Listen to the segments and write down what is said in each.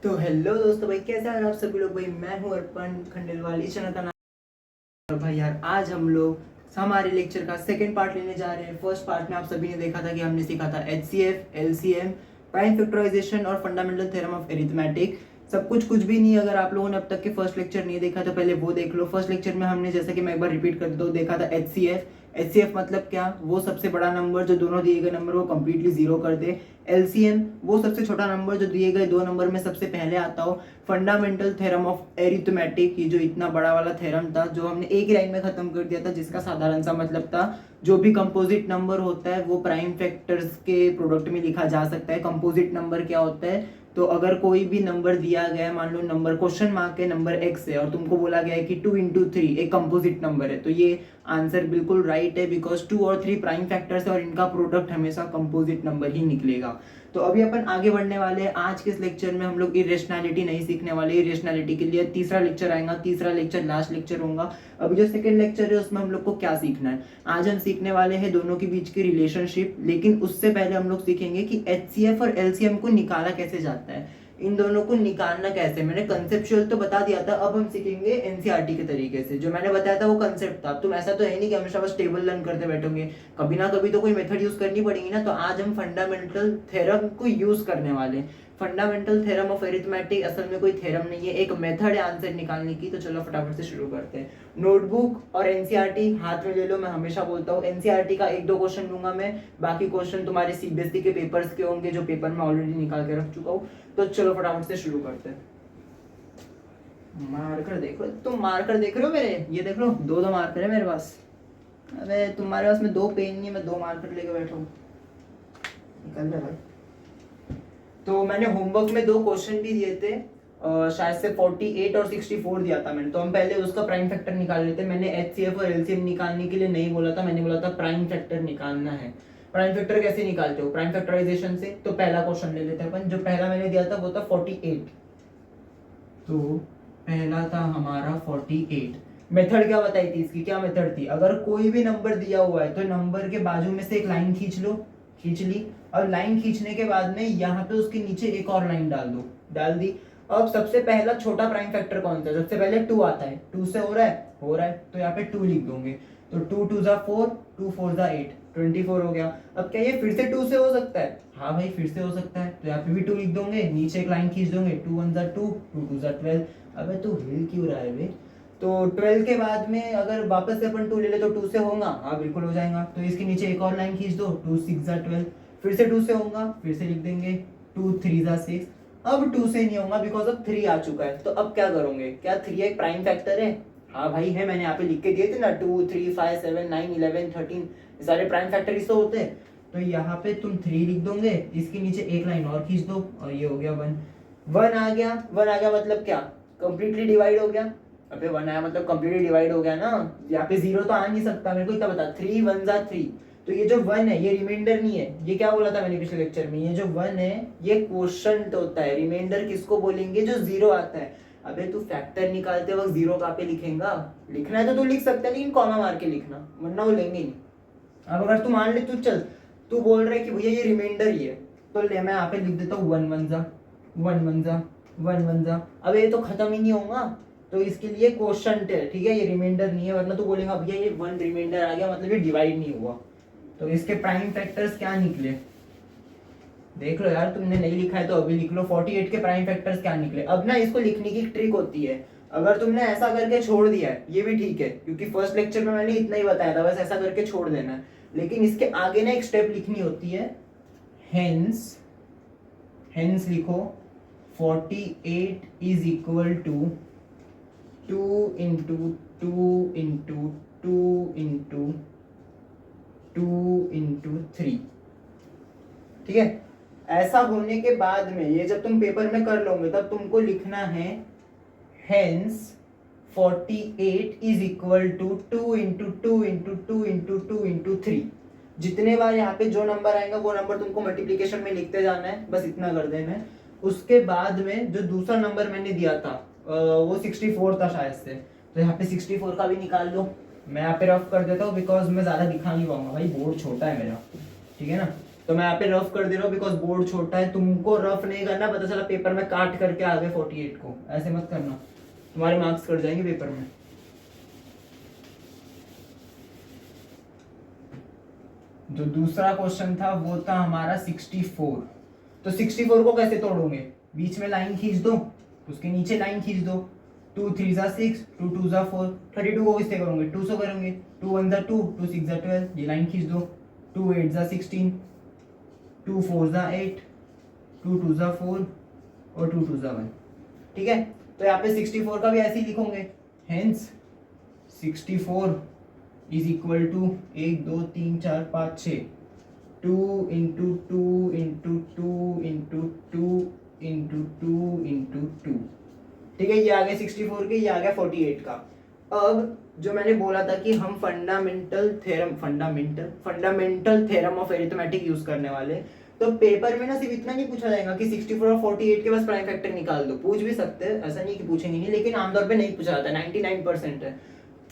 तो हेलो दोस्तों, भाई कैसे हैं आप सभी लोग। भाई मैं हूं अर्पण खंडेलवाल, इस चैनल का नाम। और भाई यार, आज हम लोग हमारे लेक्चर का सेकंड पार्ट लेने जा रहे हैं। फर्स्ट पार्ट में आप सभी ने देखा था कि हमने सीखा था एचसीएफ, एलसीएम, प्राइम फैक्टराइजेशन और फंडामेंटल थ्योरम ऑफ अरिथमेटिक। सब कुछ भी नहीं। अगर आप लोगों ने अब तक के फर्स्ट लेक्चर नहीं देखा तो पहले वो देख लो। फर्स्ट लेक्चर में हमने, जैसे कि मैं एक बार रिपीट कर दूं, देखा था एचसीएफ। एचसीएफ मतलब क्या? वो सबसे बड़ा नंबर जो दोनों दिए गए नंबर को कंप्लीटली जीरो कर दे। एलसीएम वो सबसे छोटा नंबर जो दिए गए दो नंबर में सबसे पहले आता हो। फंडामेंटल थ्योरम ऑफ एरिथमेटिक, ये जो इतना बड़ा वाला थ्योरम था जो हमने एक लाइन में खत्म कर दिया था, जिसका साधारण सा मतलब था जो भी कंपोजिट नंबर होता है वो प्राइम फैक्टर्स के प्रोडक्ट में लिखा जा सकता है। कंपोजिट नंबर क्या होता है? तो अगर कोई भी नंबर दिया गया है, मान लो नंबर क्वेश्चन मार्क के नंबर एक्स है और तुमको बोला गया है कि 2 × 3 एक कंपोजिट नंबर है, तो ये आंसर बिल्कुल राइट है, बिकॉज 2 और 3 प्राइम फैक्टर्स है और इनका प्रोडक्ट हमेशा कंपोजिट नंबर ही निकलेगा। तो अभी अपन आगे बढ़ने वाले हैं। आज के इस लेक्चर में हम लोग इरेशनैलिटी नहीं सीखने वाले। इरेशनैलिटी के लिए तीसरा लेक्चर आएगा, तीसरा लेक्चर लास्ट लेक्चर होगा। अभी जो सेकंड लेक्चर है उसमें हम लोग को क्या सीखना है? आज हम सीखने वाले हैं दोनों के बीच की रिलेशनशिप, लेकिन उससे पहले हम लोग सीखेंगे कि एचसीएफ और एलसीएम को निकाला कैसे जाता है, इन दोनों को निकालना कैसे। मैंने कंसेप्चुअल तो बता दिया था, अब हम सीखेंगे एनसीईआरटी के तरीके से। जो मैंने बताया था वो कंसेप्ट था। तुम ऐसा तो है नहीं कि हमेशा बस टेबल लर्न करते बैठोगे, कभी ना कभी तो कोई मेथड यूज करनी पड़ेगी ना। तो आज हम फंडामेंटल थ्योरम को यूज करने वाले हैं। फंडामेंटल थ्योरम ऑफ अरिथमेटिक असल में कोई थ्योरम नहीं है, एक मेथड है आंसर निकालने की। तो चलो फटाफट से शुरू करते हैं। नोटबुक और एनसीईआरटी हाथ में ले लो। मैं हमेशा बोलता हूँ एनसीईआरटी का 1-2 क्वेश्चन दूंगा मैं, बाकी क्वेश्चन तुम्हारे सीबीएसई के पेपर्स के होंगे जो पेपर में ऑलरेडी निकाल के रख चुका हूँ। तो चलो फटाफट से शुरू करते हैं। मार्कर देखो, तुम मार्कर देख रहे हो मेरे? ये देख लो, 2-2 मार्कर है मेरे पास। अबे तुम्हारे पास में 2 पेन नहीं है, मैं 2 मार्कर लेके बैठा हूँ। निकल रहा भाई। तो मैंने होमवर्क में 2 क्वेश्चन भी दिए थे, शायद से 48 और 64 दिया था मैंने। तो हम पहले उसका प्राइम फैक्टर निकाल लेते। मैंने एचसीएफ और एलसीएम निकालने के लिए नहीं बोला था, मैंने बोला था प्राइम फैक्टर निकालना है। प्राइम फैक्टर कैसे निकालते हो? प्राइम फैक्टराइजेशन से। तो पहला क्वेश्चन ले लेते हैं अपन। जो पहला मैंने दिया था वो था 48। तो पहला था हमारा 48। मेथड क्या बताई थी इसकी? क्या मेथड थी? अगर कोई भी नंबर दिया हुआ है तो नंबर के बाजू में से एक लाइन खींच लो, खींच ली। और लाइन खींचने के बाद में यहाँ पे उसके नीचे एक और लाइन डाल दो, डाल दी। अब सबसे पहला छोटा प्राइम फैक्टर कौन सा है? सबसे पहले 2 आता है। 2 से हो रहा है, हो रहा है, तो यहाँ पे 2 लिख दोगे। तो 2 2 ज़ा 4, 2 4 ज़ा 8, 24 हो गया। अब क्या ये फिर से 2 से हो सकता है? हाँ भाई, फिर से हो सकता है। तो यहाँ पे भी 2 लिख दोगे, नीचे एक लाइन खींच दोगे। 2 1 ज़ा 2, 2 2 ज़ा 12। अबे तू हिल क्यों रहा है बे? तो 12 के बाद में अगर वापस से अपन 2 ले ले तो 2 से होगा? हाँ बिल्कुल हो जाएगा। तो इसके नीचे एक और लाइन खींच दो, 2 6 ज़ा 12। फिर से 2 से होगा, फिर से लिख देंगे 2 3 ज़ा 6। अब 2 से नहीं होगा बिकॉज अब 3 आ चुका है। तो अब क्या करोगे? क्या 3 एक प्राइम फैक्टर है? हाँ भाई है, मैंने यहाँ पे लिख के दिए थे ना, 2 3 5 7 9 11 13, ये सारे प्राइम फैक्टर ही तो होते हैं। तो यहाँ पे तुम 3 लिख दोगे, इसके नीचे एक लाइन और खींच दो और ये हो गया 1। 1 आ गया। 1 आ गया मतलब क्या? कंप्लीटली डिवाइड हो गया। अबे 1 आया मतलब कंप्लीटली डिवाइड हो गया ना। यहाँ पे 0 तो आ नहीं सकता, मेरे को इतना बता। 3 1 ज़ा 3। तो ये जो 1 है ये रिमाइंडर नहीं है। ये क्या बोला था मैंने पिछले लेक्चर में? ये जो 1 है ये क्वोशंट होता है। रिमाइंडर किसको बोलेंगे? जो 0 आता है। अबे तू फैक्टर निकालते वक्त 0 कहाँ पे लिखेगा? लिखना है तो तू लिख सकता है, लेकिन कॉमा मार के लिखना, वरना वो लेंगे नहीं। अब अगर तू मान ले, तू चल तू बोल रहा है कि भैया ये रिमाइंडर ही है, तो ले मैं यहाँ पे लिख देता हूँ 1 1 ज़ा 1 1 ज़ा 1 1 ज़ा। अब ये तो खत्म ही नहीं होगा, तो इसके लिए क्वोशंट है, ठीक है? ये रिमाइंडर नहीं है, वरना तू बोलेगा भैया ये 1 रिमाइंडर आ गया मतलब ये डिवाइड नहीं हुआ। तो इसके प्राइम फैक्टर्स क्या निकले? देख लो यार, तुमने नहीं लिखा है तो अभी लिख लो। 48 के प्राइम फैक्टर्स क्या निकले? अब ना इसको लिखने की ट्रिक होती है। अगर तुमने ऐसा करके छोड़ दिया है ये भी ठीक है, क्योंकि फर्स्ट लेक्चर में मैंने इतना ही बताया था, बस ऐसा करके छोड़ देना है। लेकिन इसके आगे ना एक स्टेप लिखनी होती है। हेंस, हेंस लिखो 48 is equal to 2 into 2 into 2 into 2 into 3। ठीक है? ऐसा होने के बाद में ये जब तुम पेपर में कर लोगे तब तुमको लिखना है hence 48 is equal to 2 into 2 into 2 into 2 into 3। जितने बार यहाँ पे जो नंबर आएगा वो नंबर तुमको मल्टीप्लीकेशन में लिखते जाना है, बस इतना कर देना है। उसके बाद में जो दूसरा नंबर मैंने दिया था वो 64 था शायद से, तो यहाँ पे 64 का भी निकाल लो। मैं यहाँ पे रफ कर देता हूँ बिकॉज मैं ज्यादा दिखा नहीं पाऊंगा भाई, बोर्ड छोटा है मेरा, ठीक है ना? तो मैं यहाँ पे रफ कर दे रहा हूँ बिकॉज बोर्ड छोटा है, तुमको रफ नहीं करना, पता चला पेपर में काट करके आ गए 48 को, ऐसे मत करना, तुम्हारे मार्क्स कट जाएंगे पेपर में। जो दूसरा क्वेश्चन था वो था हमारा 64। तो 64 को कैसे तोड़ोगे, बीच में लाइन खींच दो, उसके नीचे लाइन खींच दो, 2 3 जा 6, 2 2 जा 4, 32 को किससे करोगे, 2 से करोगे, 2 1 जा 2, 2 6 जा 12, ये लाइन खींच दो, 2 8 जा 16, 2 4 जा 8, 2 2 जा 4 और 2 2 जा 1। ठीक है, तो यहाँ पे 64 का भी ऐसे ही लिखोगे, hence 64 is equal to 1 2 3 4 5 6, 2 into 2 into 2 into 2 into 2 into 2। ठीक है, ये आ गया 64 के, ये आ गया 48 का। अब जो मैंने बोला था कि हम fundamental theorem of arithmetic use करने वाले, तो पेपर में ना सिर्फ इतना नहीं पूछा जाएगा कि 64 और 48 के बस प्राइम फैक्टर निकाल दो, पूछ भी सकते हैं, ऐसा नहीं कि पूछेंगे नहीं, लेकिन आमतौर पे नहीं पूछा जाता, 99% है।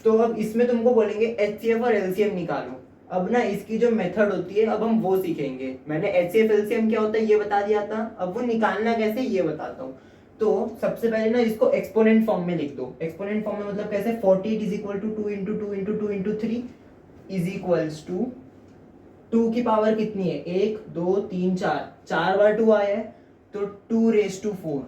तो अब इसमें तुमको बोलेंगे एचसीएफ और एलसीएम निकालो। अब ना इसकी जो मेथड होती है अब हम वो सीखेंगे। मैंने एचसीएफ एलसीएम क्या होता है ये बता दिया था, अब वो निकालना कैसे ये बताता हूँ। तो सबसे पहले ना इसको एक्सपोनेंट फॉर्म में लिख दो। एक्सपोनेंट फॉर्म में मतलब कैसे, 48 is equal to 2 into 2 into 2 into 3 is equals to 2 की पावर कितनी है, 1 2 3 4, 4 बार 2 आया है तो 2 रेज टू 4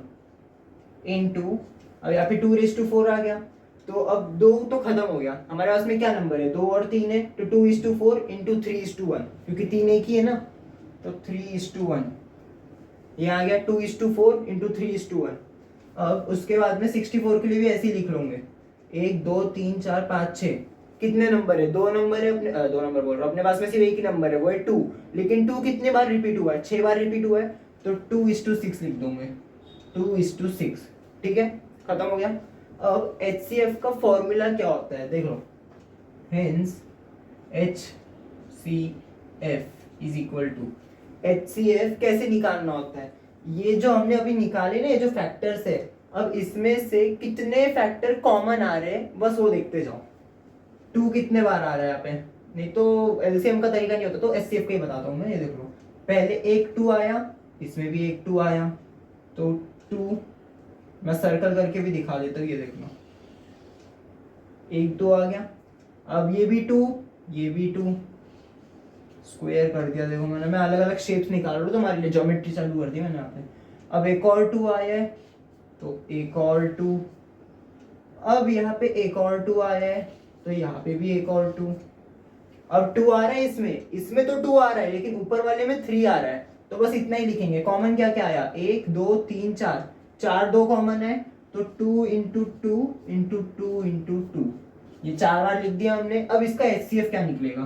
इंटू, अब यहाँ पे 2 रेज टू 4 आ गया, तो अब 2 तो खत्म हो गया, हमारे पास में क्या नंबर है, 2 और 3 है, तो 2:4 इंटू 3:1, क्योंकि 3 एक ही है ना, तो 3:1 ये आ गया, 2:4 इंटू 3:1। अब उसके बाद में 64 के लिए भी ऐसे ही लिख लोगे, 1 2 3 4 5 6, कितने नंबर है, 2 नंबर है, अपने 2 नंबर बोल रहा हूँ, अपने पास में सिर्फ एक ही नंबर है वो है 2, लेकिन 2 कितने बार रिपीट हुआ है, 6 बार रिपीट हुआ है, तो 2:6 लिख दूंगे, 2:6। ठीक है, खत्म हो गया। अब HCF का फॉर्मूला क्या होता है देख लो, hence HCF is equal to, HCF कैसे निकालना होता है, ये जो हमने अभी निकाले ना ये जो फैक्टर्स है, अब इसमें से कितने फैक्टर कॉमन आ रहे हैं बस वो देखते जाओ। 2 कितने बार आ रहा है यहाँ पे, नहीं तो एलसीएम का तरीका नहीं होता, तो HCF का ही बताता हूँ मैं, ये देख लो, पहले एक 2 आया, इसमें भी एक 2 आया, तो 2 मैं सर्कल करके भी दिखा देता हूँ, ये देख लो, 1 2 आ गया, अब ये भी 2, ये भी 2, स्क्वायर कर दिया, देखो मैं अलग अलग शेप्स निकाल रहा हूँ तुम्हारे लिए, ज्योमेट्री चालू कर दी मैंने यहाँ पे। अब एक और 2 आया है, तो एक और 2, अब यहाँ पे एक और 2 आया है, तो यहाँ पे भी एक और 2, अब 2 आ रहा है इसमें तो 2 आ रहा है, लेकिन ऊपर वाले में 3 आ रहा है, तो बस इतना ही लिखेंगे। कॉमन क्या क्या आया, 1 2 3 4, 4 2 कॉमन है, तो 2 इंटू 2 इंटू 2 इंटू 2, ये 4 बार लिख दिया हमने। अब इसका HCF क्या निकलेगा,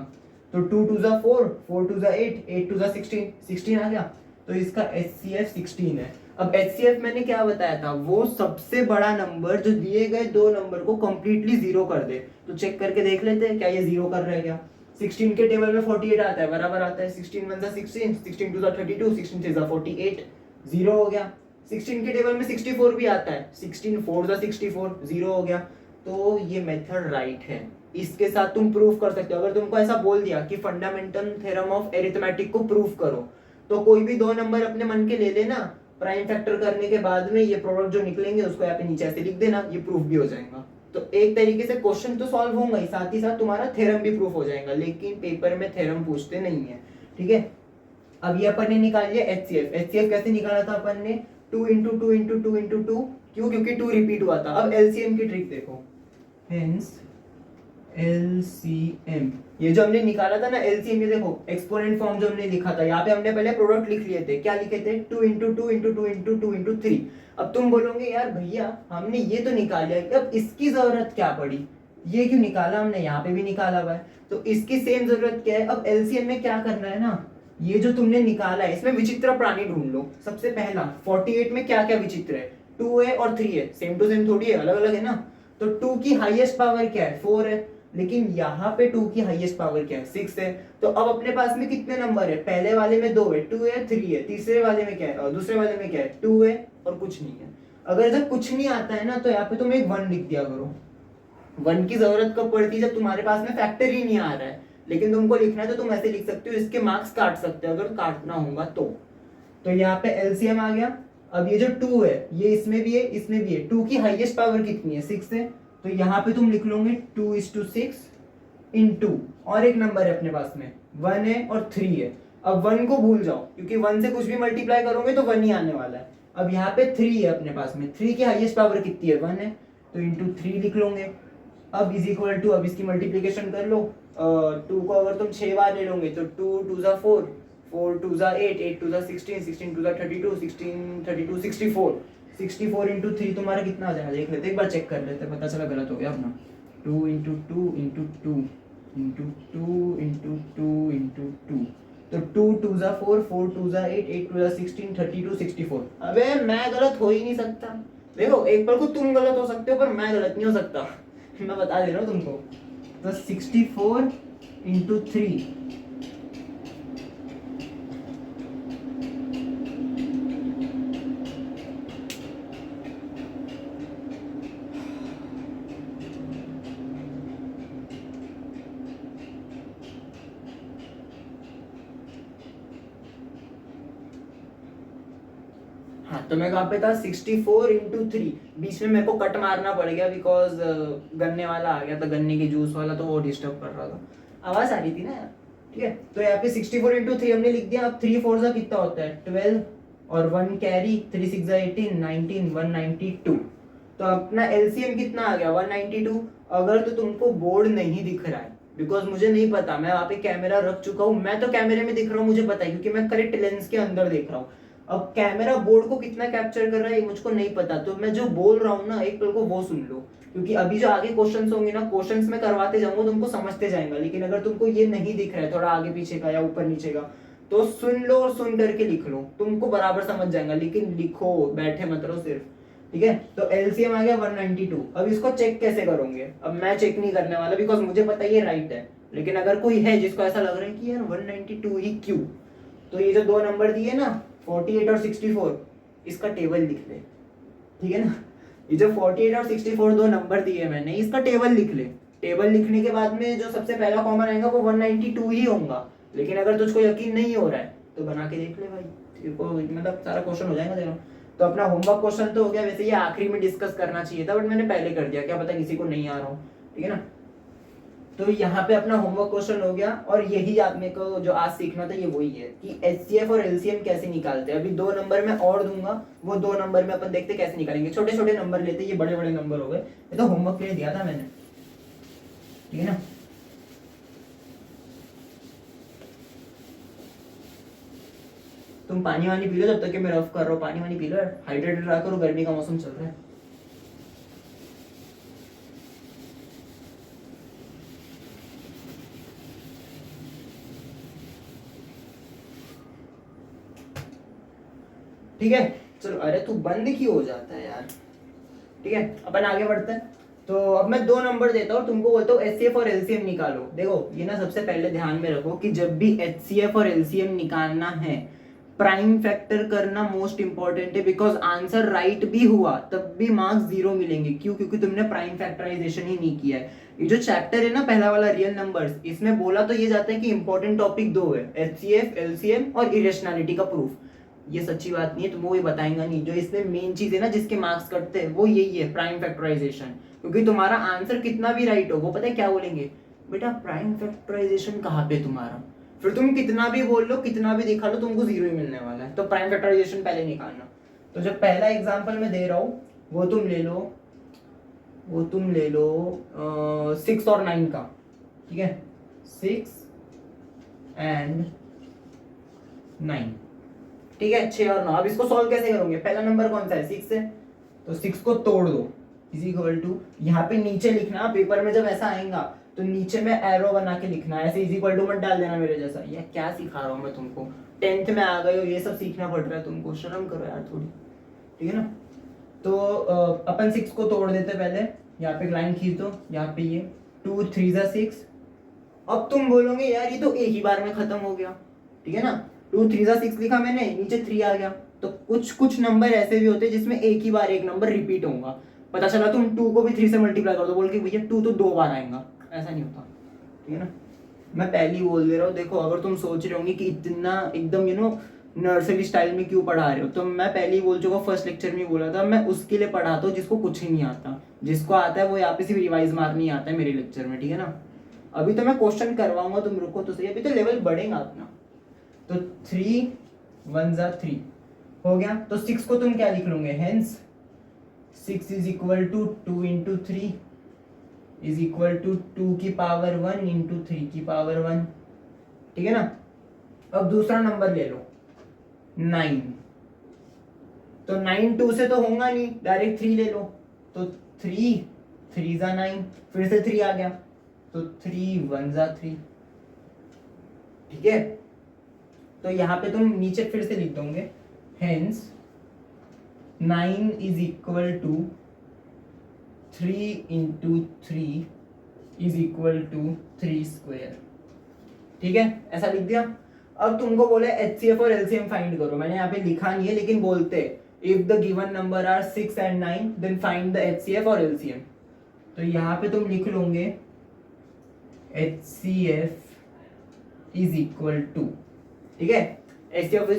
तो 2 2 जा 4, 4 2 जा 8, 8 2 जा 16, 16 आ गया, तो इसका HCF 16 है। अब HCF मैंने क्या बताया था, वो सबसे बड़ा नंबर जो दिए गए 2 नंबर को कंप्लीटली जीरो कर दे। तो चेक करके देख लेते हैं क्या ये जीरो कर रहा है क्या। 16 के टेबल में 48 आता है, बराबर आता है, 16 1 जा 16, 16 2 जा 32, 16 3 जा 48, जीरो हो गया। 16 के टेबल में 64 भी आता है, 16 4 जा 64, जीरो हो गया। तो ये मेथड राइट है, इसके साथ तुम प्रूफ कर सकते हो। अगर तुमको ऐसा बोल दिया कि फंडामेंटल थ्योरम ऑफ अरिथमेटिक को प्रूफ करो, तो कोई भी 2 नंबर अपने मन के ले लेना, प्राइम फैक्टर करने के बाद में ये प्रोडक्ट जो निकलेंगे उसको यहाँ पे नीचे ऐसे लिख देना, ये प्रूफ भी हो जाएगा। तो एक तरीके से क्वेश्चन तो सॉल्व होगा ही, साथ ही साथ तुम्हारा थ्योरम भी प्रूफ हो जाएगा, लेकिन पेपर में थ्योरम पूछते नहीं है। ठीक है, अब ये अपन ने निकाल लिया HCF। HCF कैसे निकाला था अपन ने, 2 इंटू 2 इंटू 2 इंटू 2, क्यों, क्योंकि 2 रिपीट हुआ था। अब LCM की ट्रिक देखो, हेंस LCM, ये जो हमने निकाला था ना LCM, ये देखो एक्सपोनेंट फॉर्म जो हमने लिखा था, यहाँ पे हमने पहले प्रोडक्ट लिख लिए थे, क्या लिखे थे, 2 इंटू 2 इंटू 2 इंटू 2 इंटू 3। अब तुम बोलोगे यार भैया हमने ये तो निकाल लिया, अब इसकी जरूरत क्या पड़ी, ये क्यों निकाला हमने, यहाँ पे भी निकाला हुआ है, तो इसकी सेम जरूरत क्या है। अब LCM में क्या करना है ना, ये जो तुमने निकाला है इसमें विचित्र प्राणी ढूंढ लो। सबसे पहला 48 में क्या क्या विचित्र है, 2 है और 3 है, सेम टू सेम थोड़ी है, अलग अलग है ना। तो 2 की हाईएस्ट पावर क्या है, 4 है, लेकिन यहाँ पे 2 की हाईएस्ट पावर क्या है, 6 है। तो अब अपने पास में कितने नंबर है, पहले वाले में 2 है, 2 है, 3 है, तीसरे वाले में क्या है, और दूसरे वाले में क्या है, 2 है और कुछ नहीं है। अगर जब कुछ नहीं आता है ना, तो यहाँ पे तुम एक 1 लिख दिया करो। 1 की जरूरत कब पड़ती है, जब तुम्हारे पास में फैक्टर ही नहीं आ रहा है। लेकिन तुमको लिखना है तो तुम ऐसे लिख सकते हो, इसके मार्क्स काट सकते हो अगर काटना होगा तो यहाँ पे एलसीएम आ गया। अब ये जो 2 है ये इसमें भी है इसमें भी है, 2 की हाईएस्ट पावर कितनी है 6 है, तो यहाँ पे तुम लिख लोगे 2:6 इंटू, और एक नंबर है अपने पास में 1 है और 3 है। अब 1 को भूल जाओ क्योंकि 1 से कुछ भी मल्टीप्लाई करोगे तो 1 ही आने वाला है। अब यहाँ पे 3 है अपने पास में, 3 की हाईएस्ट पावर कितनी है 1 है, तो इंटू 3 लिख लोगे। अब इज इक्वल टू, अब इसकी मल्टीप्लीकेशन कर लो, 2 को अगर तुम 6 बार ले लोगे तो 2 2 4, 4 2 8, 8 2 16, 16 2 32, 16 32 64, 64 इंटू 3 तुम्हारा कितना आ जाएगा देख लेते एक बार, चेक कर लेते, पता चला गलत हो गया अपना। 2 into 2 into 2 into 2 into 2 into 2, तो 2 2 4, 4 2 8, 8 2 16, 32 64। अबे मैं गलत हो ही नहीं सकता, देखो एक पल को तुम गलत हो सकते हो पर मैं गलत नहीं हो सकता मैं बता दे रहा हूँ तुमको। तो 64 इंटू 3, हाँ तो मैं कहाँ पे था 64 इंटू 3, बीच में मेरे को कट मारना पड़ गया बिकॉज गन्ने वाला आ गया था, गन्ने की जूस वाला, तो वो डिस्टर्ब कर रहा था, आवाज आ रही थी ना यार। ठीक है तो यहाँ पे 64 इंटू 3 हमने लिख दिया। अब 3 4 जा कितना होता है 12, और 1 कैरी, 3 6 18 19, 192। तो अपना एलसीएम कितना आ गया 192। अगर तो तुमको बोर्ड नहीं दिख रहा है बिकॉज मुझे नहीं पता, मैं वहाँ पे कैमरा रख चुका हूँ, मैं तो कैमरे में दिख रहा हूँ मुझे पता है क्योंकि मैं करेक्ट लेंस के अंदर देख रहा हूँ। अब कैमरा बोर्ड को कितना कैप्चर कर रहा है ये मुझको नहीं पता, तो मैं जो बोल रहा हूँ ना एक पल को वो सुन लो, क्योंकि अभी जो आगे क्वेश्चंस होंगे ना, क्वेश्चंस में करवाते जाऊंगा तुमको समझते जाएगा, लेकिन अगर तुमको ये नहीं दिख रहा है थोड़ा आगे पीछे का या ऊपर नीचे का तो सुन लो और सुन करके लिख लो, तुमको बराबर समझ जाएगा, लेकिन लिखो बैठे मत रहो सिर्फ। ठीक है तो एलसीएम आ गया 192। अब इसको चेक कैसे करोगे, अब मैं चेक नहीं करने वाला बिकॉज मुझे पता है ये राइट है, लेकिन अगर कोई है जिसको ऐसा लग रहा है कि यार 192 ही क्यों, तो ये जो 2 नंबर दिए ना 48 और 64, इसका टेबल लिख ले। ठीक है ना, ये जो 48 और 64 2 नंबर दिए मैंने, इसका टेबल लिख ले। टेबल लिखने के बाद में जो सबसे पहला कॉमन आएगा वो 192 ही होगा, लेकिन अगर तुझको यकीन नहीं हो रहा है तो बना के देख ले भाई, तेरे को मतलब सारा क्वेश्चन हो जाएगा तेरा। तो अपना होमवर्क क्वेश्चन तो हो गया, वैसे ये आखिरी में डिस्कस करना चाहिए था बट मैंने पहले कर दिया, क्या पता किसी को नहीं आ रहा हो। ठीक है ना, तो यहाँ पे अपना होमवर्क क्वेश्चन हो गया, और यही आपने को जो आज सीखना था ये वही है कि एचसीएफ और एलसीएम कैसे निकालते हैं। अभी 2 नंबर में और दूंगा, वो 2 नंबर में अपन देखते कैसे निकालेंगे, छोटे छोटे नंबर लेते, ये बड़े बड़े नंबर हो गए, ये तो होमवर्क के लिए दिया था मैंने। ठीक है ना, तुम पानी वानी पी लो जब तक कि मैं रफ कर रहा हूँ, पानी वानी पी लो, हाइड्रेटेड रहा करो, गर्मी का मौसम चल रहा है। ठीक है चलो, अरे तू बंद क्यों हो जाता है यार। ठीक है अपन आगे बढ़ते हैं। तो अब मैं 2 नंबर देता हूँ, तुमको बोलता हूँ एचसीएफ और एलसीएम निकालो। देखो ये ना सबसे पहले ध्यान में रखो कि जब भी एचसीएफ और एलसीएम निकालना है प्राइम फैक्टर करना मोस्ट इंपॉर्टेंट है, बिकॉज आंसर राइट भी हुआ तब भी मार्क्स 0 मिलेंगे। क्यों? क्योंकि तुमने प्राइम फैक्टराइजेशन ही नहीं किया है। ये जो चैप्टर है ना पहला वाला रियल नंबर्स, इसमें बोला तो ये जाता है कि इंपॉर्टेंट टॉपिक 2 है, एचसीएफ एलसीएम और इरेशनैलिटी का प्रूफ। ये सच्ची बात नहीं है, तुमको ये बताएंगा नहीं। जो इसमें मेन चीज है ना जिसके मार्क्स कटते हैं वो यही है, प्राइम फैक्टराइजेशन। क्योंकि तुम्हारा आंसर कितना भी राइट हो वो पता है क्या बोलेंगे, बेटा प्राइम फैक्टराइजेशन कहाँ पे तुम्हारा, फिर तुम कितना भी बोल लो कितना भी दिखा लो तुमको 0 ही मिलने वाला है। तो प्राइम फैक्टराइजेशन पहले निकालना। तो जो पहला एग्जांपल मैं दे रहा हूँ वो तुम ले लो 6 और 9 का। ठीक है 6 एंड 9। ठीक है 6 और 9। अब इसको सॉल्व कैसे करोगे, पहला नंबर कौन सा है 6 है, तो 6 को तोड़ दो इज इक्वल टू, यहाँ पे नीचे लिखना, पेपर में जब ऐसा आएगा तो नीचे में एरो बना के लिखना है, ऐसे इज इक्वल टू मत डाल देना मेरे जैसा। ये क्या सिखा रहा हूँ मैं तुमको, 10th में आ गए हो ये सब सीखना पड़ रहा है तुमको, शर्म करो यार थोड़ी। ठीक है ना, तो अपन 6 को तोड़ देते पहले, यहाँ पे लाइन खींच दो, यहाँ पे ये 2 3 6। अब तुम बोलोगे यार ये तो एक ही बार में खत्म हो गया। ठीक है ना, 2 3 6 लिखा मैंने, नीचे 3 आ गया। तो कुछ नंबर ऐसे भी होते हैं जिसमें एक ही बार एक नंबर रिपीट होगा। पता चला तुम 2 को भी 3 से मल्टीप्लाई कर दो, बोल के भैया 2 तो 2 बार आएगा, ऐसा नहीं होता। ठीक है ना, मैं पहले ही बोल दे रहा हूँ, देखो अगर तुम सोच रहे होंगे कि इतना एकदम नर्सरी स्टाइल में क्यों पढ़ा रहे हो, तो मैं पहले ही बोल चुका, फर्स्ट लेक्चर में ही बोला था, मैं उसके लिए पढ़ाता हूँ जिसको कुछ ही नहीं आता। जिसको आता है वो यहाँ पे सिर्फ रिवाइज मारनी आता है मेरे लेक्चर में, ठीक है ना। अभी तो मैं क्वेश्चन करवाऊंगा, तुम रुको तो सही, अभी तो लेवल बढ़ेगा अपना। तो 3 1 जा 3 हो गया। तो 6 को तुम क्या लिख लोगे, hence 6 is equal to 2 into 3 is equal to 2 की पावर 1 इंटू 3 की पावर 1, ठीक है ना। अब दूसरा नंबर ले लो 9, तो 9 2 से तो होगा नहीं, डायरेक्ट 3 ले लो। तो 3 3 जा 9, फिर से 3 आ गया, तो 3 1 जा 3, ठीक है। तो यहाँ पे तुम नीचे फिर से लिख दोगे, hence 9 is equal to 3 into 3 is equal to 3 square, ठीक है, ऐसा लिख दिया। अब तुमको बोले HCF और LCM फाइंड करो, मैंने यहाँ पे लिखा नहीं है लेकिन बोलते if the given number are 6 and 9 then find the HCF और LCM। तो यहाँ पे तुम लिख लोगे HCF इज इक्वल टू, ठीक है, HCF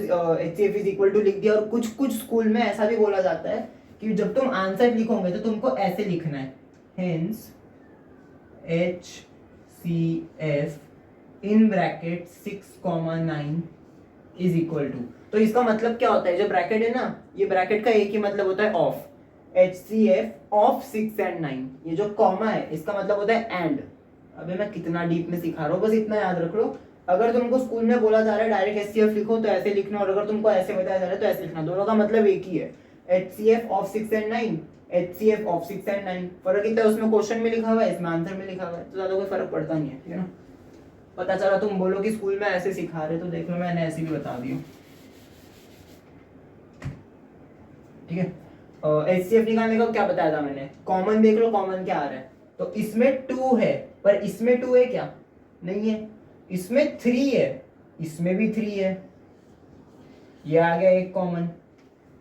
इज इक्वल टू लिख दिया। और कुछ कुछ स्कूल में ऐसा भी बोला जाता है कि जब तुम आंसर लिखोगे तो तुमको ऐसे लिखना है, hence HCF in bracket 6,9 is equal to. तो इसका मतलब क्या होता है, जो ब्रैकेट है ना, ये ब्रैकेट का एक ही मतलब होता है ऑफ, HCF ऑफ 6 and 9, ये जो कॉमा है इसका मतलब होता है एंड। अबे मैं कितना डीप में सिखा रहा हूँ, बस इतना याद रख लो। अगर तुमको स्कूल में बोला जा रहा है डायरेक्ट HCF लिखो तो ऐसे लिखना, और अगर तुमको ऐसे बताया जा रहा है तो ऐसे लिखना, दोनों का मतलब एक ही है, HCF of 6 and 9, HCF of 6 and 9। फर्क इतना है, उसमें क्वेश्चन में लिखा हुआ है, इसमें आंसर में लिखा हुआ है, तो ज्यादा कोई फर्क पड़ता नहीं है, ठीक है ना। पता चला तुम बोलो कि स्कूल में ऐसे सिखा रहे, तो देख लो मैंने ऐसे भी बता दिया, ठीक है। HCF निकालने का क्या बताया था मैंने, कॉमन देख लो, कॉमन क्या आ रहा है, तो इसमें 2 है, पर इसमें 2 है क्या, नहीं है। इसमें 3 है, इसमें भी 3 है, ये आ गया एक कॉमन।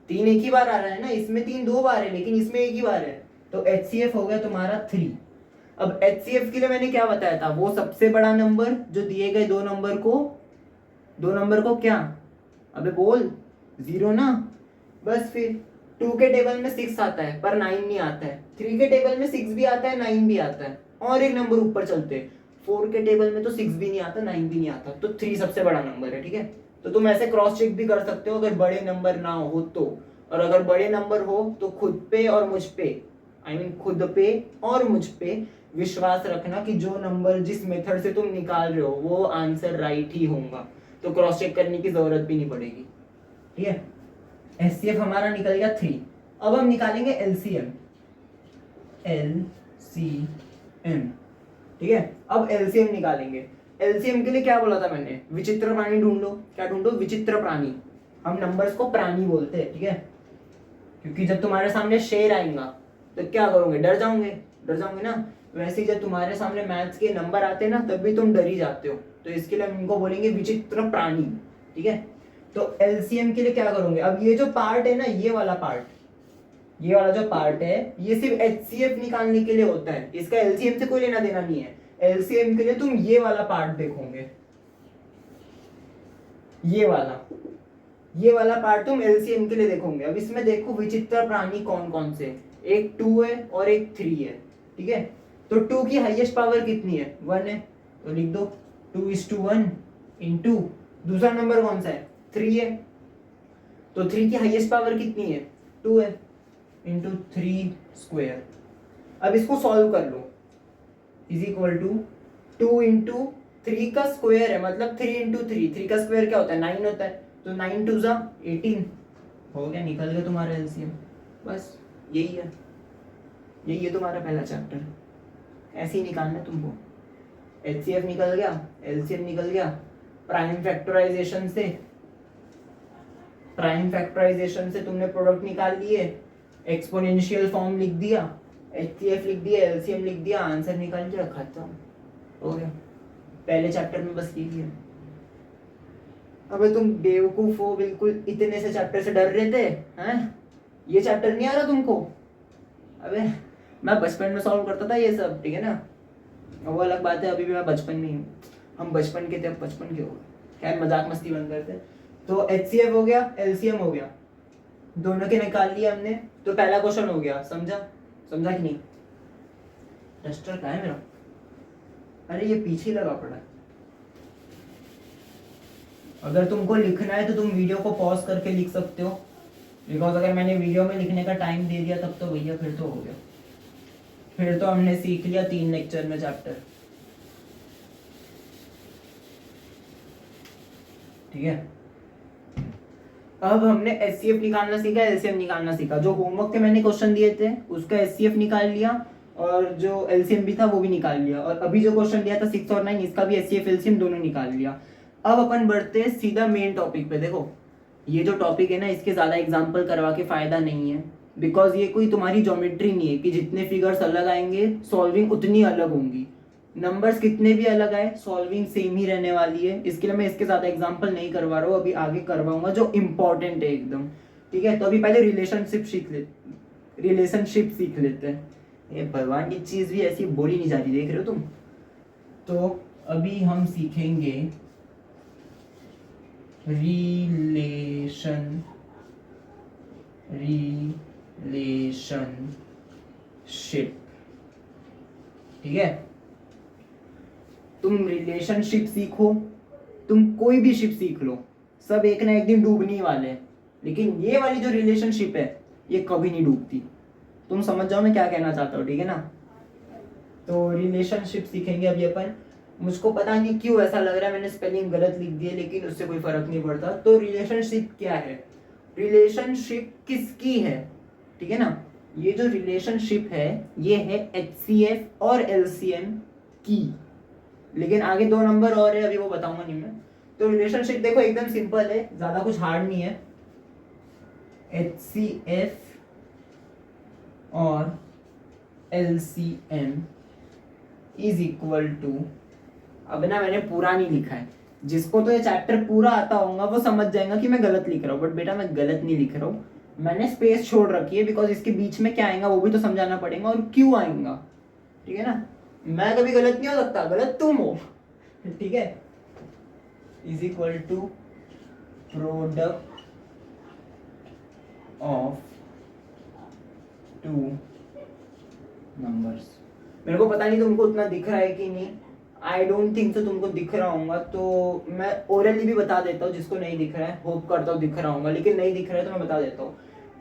3 एक ही बार आ रहा है ना, इसमें 3 2 बार है लेकिन इसमें एक ही बार है, तो HCF हो गया तुम्हारा 3। अब HCF के लिए मैंने क्या बताया था, वो सबसे बड़ा नंबर जो दिए गए दो नंबर को क्या, अबे बोल 0 ना, बस फिर 2 के टेबल में 6 आता है पर 9 नहीं आता है, 3 के टेबल में 6 भी आता है 9 भी आता है, और एक नंबर ऊपर चलते, 4 के टेबल में तो 6 भी नहीं आता 9 भी नहीं आता, तो 3 सबसे बड़ा नंबर है, ठीक है। तो तुम ऐसे क्रॉस चेक भी कर सकते हो अगर बड़े नंबर ना हो तो, और अगर बड़े नंबर हो तो खुद पे और मुझ पे, खुद पे और मुझ पे विश्वास रखना कि जो नंबर जिस मेथड से तुम निकाल रहे हो वो आंसर राइट ही होगा, तो क्रॉस चेक करने की जरूरत भी नहीं पड़ेगी, ठीक है। HCF हमारा निकल गया 3। अब हम निकालेंगे LCM, ठीक है। अब LCM निकालेंगे, LCM के लिए क्या बोला था मैंने, विचित्र प्राणी ढूंढो, क्या ढूंढो, विचित्र प्राणी। हम नंबर्स को प्राणी बोलते हैं, ठीक है, क्योंकि जब तुम्हारे सामने शेर आएगा तो क्या करोगे, डर जाओगे ना। वैसे ही जब तुम्हारे सामने मैथ्स के नंबर आते हैं ना तब भी तुम डर ही जाते हो, तो इसके लिए हम इनको बोलेंगे विचित्र प्राणी, ठीक है। तो LCM के लिए क्या करोगे, अब ये जो पार्ट है ना, ये वाला जो पार्ट है ये सिर्फ HCF निकालने के लिए होता है, इसका LCM से कोई लेना देना नहीं है। LCM के लिए तुम ये वाला पार्ट देखोगे, ये वाला पार्ट तुम LCM के लिए देखोगे। अब इसमें देखो विचित्र प्राणी कौन कौन से, एक 2 है और एक 3 है, ठीक है। तो 2 की हाईएस्ट पावर कितनी है, 1 है, तो लिख दो 2:1 इंटू दूसरा नंबर कौन सा है, 3 है, तो 3 की हाईएस्ट पावर कितनी है, 2 है, इंटू 3 स्क्वायर। अब इसको सॉल्व कर लो, इज इक्वल टू 2 इंटू 3 का स्क्वायर है, मतलब 3 इंटू 3 का स्क्वायर क्या होता है, 9 होता है, तो 9 2 जा 18 हो गया, निकल गया तुम्हारा LCM। बस यही है तुम्हारा पहला चैप्टर, ऐसे ही निकालना है तुमको। HCF निकल गया, LCM निकल गया, प्राइम फैक्टराइजेशन से तुमने प्रोडक्ट निकाल लिए, एक्सपोनेंशियल फॉर्म लिख दिया, HCF लिख दिया, LCM लिख दिया, आंसर निकाल दिया, खत्म हो गया। पहले चैप्टर में बस यही है। अबे तुम बेवकूफ हो बिल्कुल, इतने से चैप्टर से डर रहे थे हैं, ये चैप्टर नहीं आ रहा तुमको। अबे मैं बचपन में सॉल्व करता था ये सब, ठीक है ना, वो अलग बात है, अभी भी मैं बचपन में हूँ। हम बचपन के थे, अब 55 के हो गए। खैर मजाक मस्ती बंद करते। तो HCF हो गया, LCM हो गया, दोनों के निकाल लिया हमने। तो पहला क्वेश्चन हो गया, समझा समझा कि नहीं? डस्टर कहाँ है मेरा? अरे ये पीछे ही लगा पड़ा है। अगर तुमको लिखना है तो तुम वीडियो को पॉज करके लिख सकते हो, बिकॉज अगर मैंने वीडियो में लिखने का टाइम दे दिया तब तो भैया फिर तो हो गया, फिर तो हमने सीख लिया 3 लेक्चर में चैप्टर। ठीक है, अब हमने HCF निकालना सीखा, LCM निकालना सीखा। जो होमवर्क के मैंने क्वेश्चन दिए थे उसका HCF निकाल लिया और जो LCM भी था वो भी निकाल लिया, और अभी जो क्वेश्चन दिया था 6 और 9 इसका भी HCF LCM दोनों निकाल लिया। अब अपन बढ़ते हैं सीधा मेन टॉपिक पे। देखो ये जो टॉपिक है ना, इसके ज़्यादा एग्जाम्पल करवा के फायदा नहीं है, बिकॉज ये कोई तुम्हारी ज्योमेट्री नहीं है कि जितने फिगर्स अलग आएंगे सॉल्विंग उतनी अलग होंगी। नंबर्स कितने भी अलग आए सॉल्विंग सेम ही रहने वाली है। इसके लिए मैं इसके ज़्यादा एग्जाम्पल नहीं करवा रहा हूँ, अभी आगे करवाऊंगा जो इम्पोर्टेंट है एकदम। ठीक है, तो अभी पहले रिलेशनशिप सीख लेते हैं। ये भगवान की चीज़ भी ऐसी बोली नहीं जाती, देख रहे हो तुम। तो अभी हम सीखेंगे रिलेशनशिप। ठीक है, तुम रिलेशनशिप सीखो, तुम कोई भी शिप सीख लो, सब एक ना एक दिन डूबने वाले हैं, लेकिन ये वाली जो रिलेशनशिप है ये कभी नहीं डूबती। तुम समझ जाओ मैं क्या कहना चाहता हूँ, ठीक है ना। तो रिलेशनशिप सीखेंगे अभी अपन। मुझको पता नहीं क्यों ऐसा लग रहा है मैंने स्पेलिंग गलत लिख दी है, लेकिन उससे कोई फर्क नहीं पड़ता। तो रिलेशनशिप क्या है, रिलेशनशिप किसकी है, ठीक है ना। ये जो रिलेशनशिप है ये है HCF और LCM की, लेकिन आगे 2 नंबर और है, अभी वो बताऊंगा नहीं मैं। तो रिलेशनशिप देखो एकदम सिंपल है, ज्यादा कुछ हार्ड नहीं है। HCF और LCM इज इक्वल टू, अब ना मैंने पूरा नहीं लिखा है, जिसको तो ये चैप्टर पूरा आता होगा वो समझ जाएगा कि मैं गलत लिख रहा हूँ, बट बेटा मैं गलत नहीं लिख रहा हूँ, मैंने स्पेस छोड़ रखी है, बिकॉज इसके बीच में क्या आएगा वो भी तो समझाना पड़ेगा और क्यों आएगा। ठीक है ना, मैं कभी गलत नहीं हो सकता, गलत तुम हो। ठीक है, is equal to product of 2 numbers. मेरे को पता नहीं तुमको उतना दिख रहा है कि नहीं, आई डोंट थिंक तो तुमको दिख रहा होगा, तो मैं ओरली भी बता देता हूँ जिसको नहीं दिख रहा है, होप करता हूँ दिख रहा होगा, लेकिन नहीं दिख रहा है तो मैं बता देता हूँ।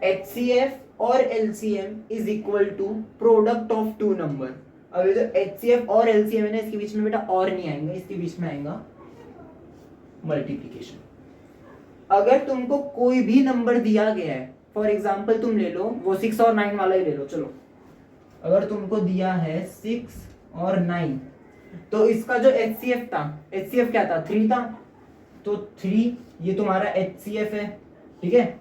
HCF और LCM is equal to product of 2 number. अब ये जो HCF और LCM है ना, इसके बीच में बेटा और नहीं आएंगे, इसके बीच में आएगा मल्टीप्लीकेशन। अगर तुमको कोई भी नंबर दिया गया है, फॉर एग्जाम्पल तुम ले लो वो 6 और 9 वाला ही ले लो, चलो अगर तुमको दिया है 6 और 9, तो इसका जो HCF था, HCF क्या था, 3 था, तो 3 ये तुम्हारा HCF है। ठीक है,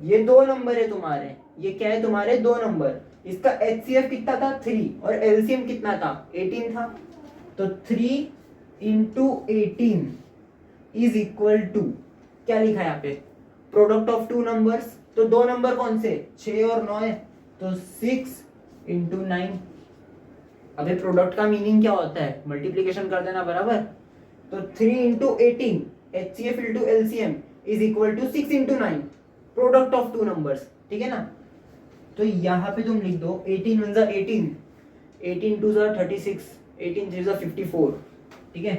ये 2 नंबर है तुम्हारे, ये क्या है तुम्हारे 2 नंबर, इसका HCF कितना था 3 और LCM कितना था 18 था, तो 3 इंटू 18 इज इक्वल टू क्या लिखा है यहाँ पे, प्रोडक्ट ऑफ 2 नंबर्स। तो 2 नंबर कौन से, 6 और 9 है, तो 6 इंटू 9। अबे प्रोडक्ट का मीनिंग क्या होता है, मल्टीप्लीकेशन कर देना बराबर। तो 3 into 18 HCF into LCM is equal to 6 into 9 product of 2 numbers. ठीक है ना, तो यहाँ पे तुम लिख दो 18 वन जा 18, 18 टू जा 36, 18 थ्री जा 54। ठीक है,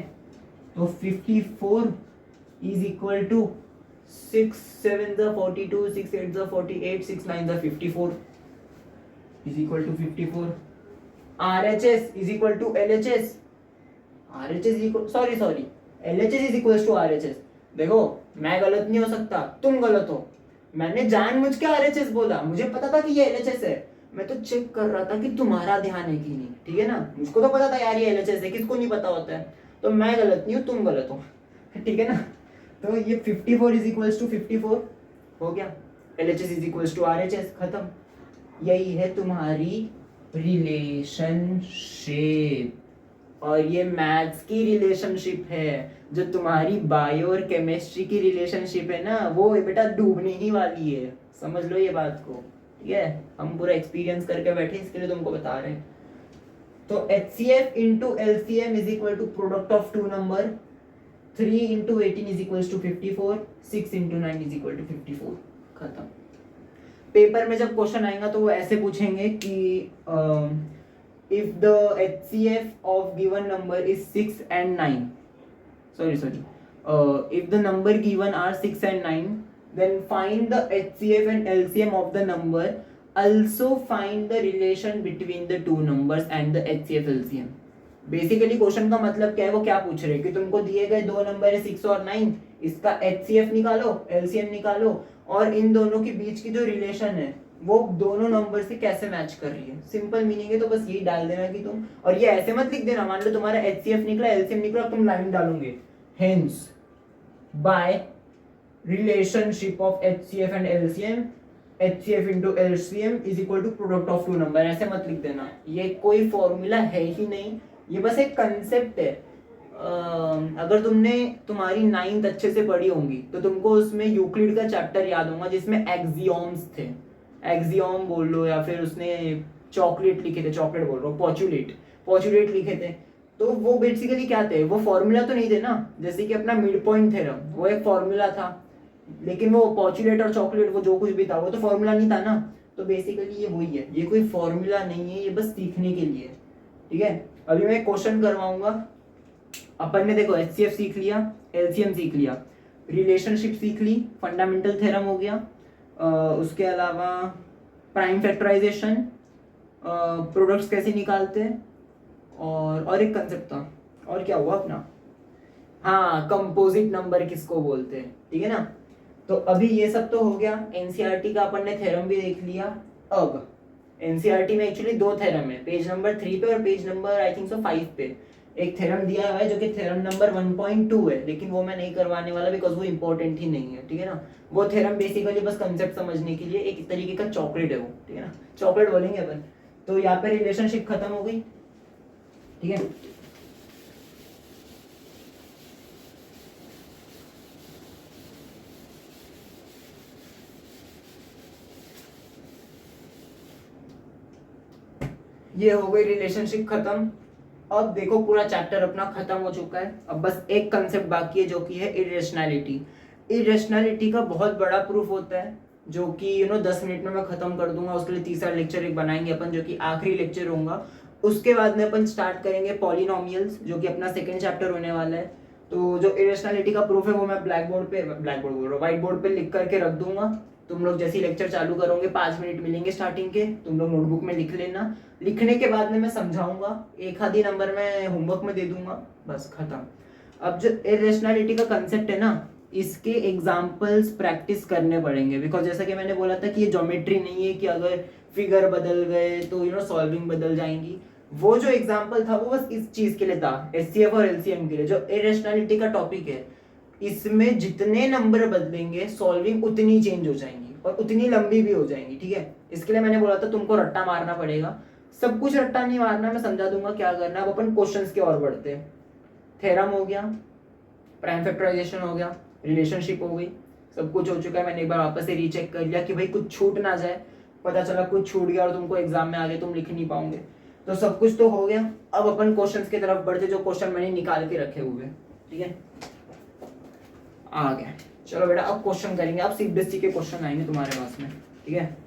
तो 54 इज इक्वल टू 6 7 जा 42, 6 8 जा 48, 6 9 जा 54 is equal to 54। RHS is equal to LHS, RHS equal sorry LHS is equal to RHS। देखो मैं गलत नहीं हो सकता, तुम गलत हो, मैंने जानबूझ के RHS बोला, मुझे पता था कि ये LHS है, मैं तो चेक कर रहा था कि तुम्हारा ध्यान है कि नहीं। ठीक है ना, मुझको तो पता था यार ये LHS है, किसको नहीं पता होता है, तो मैं गलत नहीं हूँ तुम गलत हो। ठीक है ना, तो ये 54 इज इक्वल टू 54 हो गया, LHS is equal to RHS, खत्म। यही है तुम्हारी रिलेशनशिप, और ये मैथ्स की रिलेशनशिप है। जो तुम्हारी बायो और केमिस्ट्री की रिलेशनशिप है ना, वो बेटा डूबने ही वाली है, समझ लो ये बात को। ठीक है, हम पूरा एक्सपीरियंस करके बैठे इसके लिए तुमको बता रहे हैं। तो HCF into LCM is equal to product of two number, 3 into 18 is equal to 54, 6 into 9 is equal to 54। खत्म। पेपर में जब क्वेश्चन आएगा तो वो ऐसे पूछेंगे कि if the HCF of given number is 6 and 9, sorry, if the number given are 6 and 9, then find the HCF and LCM of the number, also find the relation between the two numbers and the HCF LCM। Basically question का मतलब क्या है, वो क्या पूछ रहे हैं कि तुमको दिए गए दो नंबर है 6 और 9, इसका HCF निकालो, LCM निकालो, और इन दोनों के बीच की जो रिलेशन है वो दोनों नंबर से कैसे मैच कर रही है। सिंपल मीनिंग है, तो बस यही डाल देना कि तुम, और ये ऐसे मत लिख देना, मान लो तुम्हारा HCF निकला, LCM निकला, तुम लाइन डालोगे hence by relationship of HCF and LCM, HCF into LCM is equal to product of two number, ऐसे मत लिख देना। ये कोई फॉर्मूला है ही नहीं, ये बस एक कंसेप्ट है। अगर तुमने तुम्हारी 9th अच्छे से पढ़ी होंगी तो तुमको उसमें यूक्लिड का चैप्टर याद होगा जिसमें एक्सियोम्स थे, एक्सियोम बोल लो, या फिर उसने चॉकलेट लिखे थे, चॉकलेट बोल रहा हूँ, पॉचुलेट लिखे थे। तो वो बेसिकली क्या थे, वो फॉर्मूला तो नहीं थे ना, जैसे कि अपना मिड पॉइंट थ्योरम वो एक फॉर्मूला था, लेकिन वो पॉचुलेट और चॉकलेट वो जो कुछ भी था वो तो फॉर्मूला नहीं था ना। तो बेसिकली ये वही है, ये कोई फॉर्मूला नहीं है, ये बस सीखने के लिए। ठीक है, अभी मैं क्वेश्चन करवाऊंगा। अपन ने देखो HCF सीख लिया, LCM सीख लिया, रिलेशनशिप सीख ली, फंडामेंटल थ्योरम हो गया, उसके अलावा प्राइम फैक्टराइजेशन, प्रोडक्ट्स कैसे निकालते हैं, और एक कंसेप्ट था, और क्या हुआ अपना, हाँ कंपोजिट नंबर किसको बोलते हैं। ठीक है ना, तो अभी ये सब तो हो गया। एनसीईआरटी का अपन ने थ्योरम भी देख लिया। अब एनसीईआरटी में एक्चुअली दो थ्योरम है, पेज नंबर 3 पे और page number I think so 5 पे एक थ्योरम दिया हुआ है जो कि थ्योरम नंबर 1.2 है, लेकिन वो मैं नहीं करवाने वाला बिकॉज वो इंपॉर्टेंट ही नहीं है। ठीक है ना, वो थ्योरम बेसिकली बस कंसेप्ट समझने के लिए एक तरीके का चॉकलेट है वो। ठीक है ना, चॉकलेट बोलेंगे अपन। तो यहाँ पे रिलेशनशिप खत्म हो गई। ठीक है, ये हो गई रिलेशनशिप खत्म। अब देखो पूरा चैप्टर अपना खत्म हो चुका है, अब बस एक कंसेप्ट बाकी है जो कि है इरेशनैलिटी। इरेशनैलिटी का बहुत बड़ा प्रूफ होता है जो कि 10 मिनट में मैं खत्म कर दूंगा। उसके लिए तीसरा लेक्चर एक बनाएंगे अपन जो कि आखिरी लेक्चर होगा। उसके बाद में अपन स्टार्ट करेंगे पॉलिनोमियल्स जो कि अपना सेकेंड चैप्टर होने वाला है। तो जो इरेशनैलिटी का प्रूफ है वो मैं व्हाइट बोर्ड बोल रहा हूँ, व्हाइट बोर्ड पे लिख करके रख दूंगा। तुम लोग जैसे ही लेक्चर चालू करोगे 5 मिनट मिलेंगे स्टार्टिंग के, तुम लोग नोटबुक में लिख लेना। लिखने के बाद में मैं समझाऊंगा, एक आधी नंबर मैं होमवर्क में दे दूंगा, बस खत्म। अब जो इरेशनैलिटी का कंसेप्ट है ना, इसके एग्जाम्पल्स प्रैक्टिस करने पड़ेंगे बिकॉज जैसा कि मैंने बोला था कि ये ज्योमेट्री नहीं है कि अगर फिगर बदल गए तो सॉल्विंग बदल जाएंगी। वो जो एग्जाम्पल था वो बस इस चीज के लिए था, HCF और LCM के लिए। जो इरेशनैलिटी का टॉपिक है इसमें जितने नंबर बदलेंगे सॉल्विंग उतनी चेंज हो जाएंगी और उतनी लंबी भी हो जाएंगी। ठीक है, इसके लिए मैंने बोला था तुमको रट्टा मारना पड़ेगा। सब कुछ रट्टा नहीं मारना, मैं समझा दूंगा क्या करना है। अब अपन क्वेश्चंस की ओर बढ़ते हैं। थ्योरम हो गया, प्राइम फैक्टराइजेशन हो गया, रिलेशनशिप हो गई, सब कुछ हो चुका है। मैंने एक बार वापस से रीचेक कर लिया कि भाई कुछ छूट ना जाए, पता चला कुछ छूट गया और तुमको एग्जाम में आगे तुम लिख नहीं पाओगे। तो सब कुछ तो हो गया। अब अपन क्वेश्चंस की तरफ बढ़ते जो क्वेश्चन मैंने निकाल के रखे हुए। ठीक है, आ गया। चलो बेटा अब क्वेश्चन करेंगे। अब सीबीएसई के क्वेश्चन आएंगे तुम्हारे पास में। ठीक है,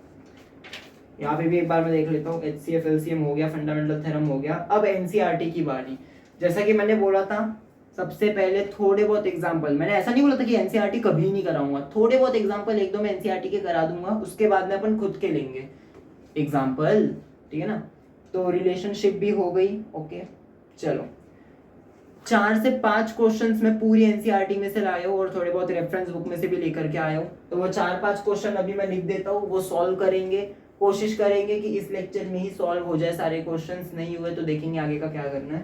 यहाँ पे भी एक बार मैं देख लेता हूँ। HCF LCM हो गया, फंडामेंटल थ्योरम हो गया। अब एनसीईआरटी की बारी। जैसा कि मैंने बोला था सबसे पहले थोड़े बहुत एग्जांपल, मैंने ऐसा नहीं बोला था कि एनसीईआरटी कभी नहीं कराऊंगा, थोड़े बहुत एग्जांपल एक दो मैं एनसीईआरटी के करा दूंगा, उसके बाद में अपन खुद के लेंगे एग्जांपल। ठीक है ना, तो रिलेशनशिप भी हो गई। ओके, चलो 4 से 5 क्वेश्चंस मैं पूरी एनसीईआरटी में से लाए हो और थोड़े बहुत रेफरेंस बुक में से भी लेकर के आए हो। तो वो 4-5 क्वेश्चन अभी मैं लिख देता हूँ, वो सॉल्व करेंगे। कोशिश करेंगे कि इस लेक्चर में ही सॉल्व हो जाए सारे क्वेश्चंस, नहीं हुए तो देखेंगे आगे का क्या करना है।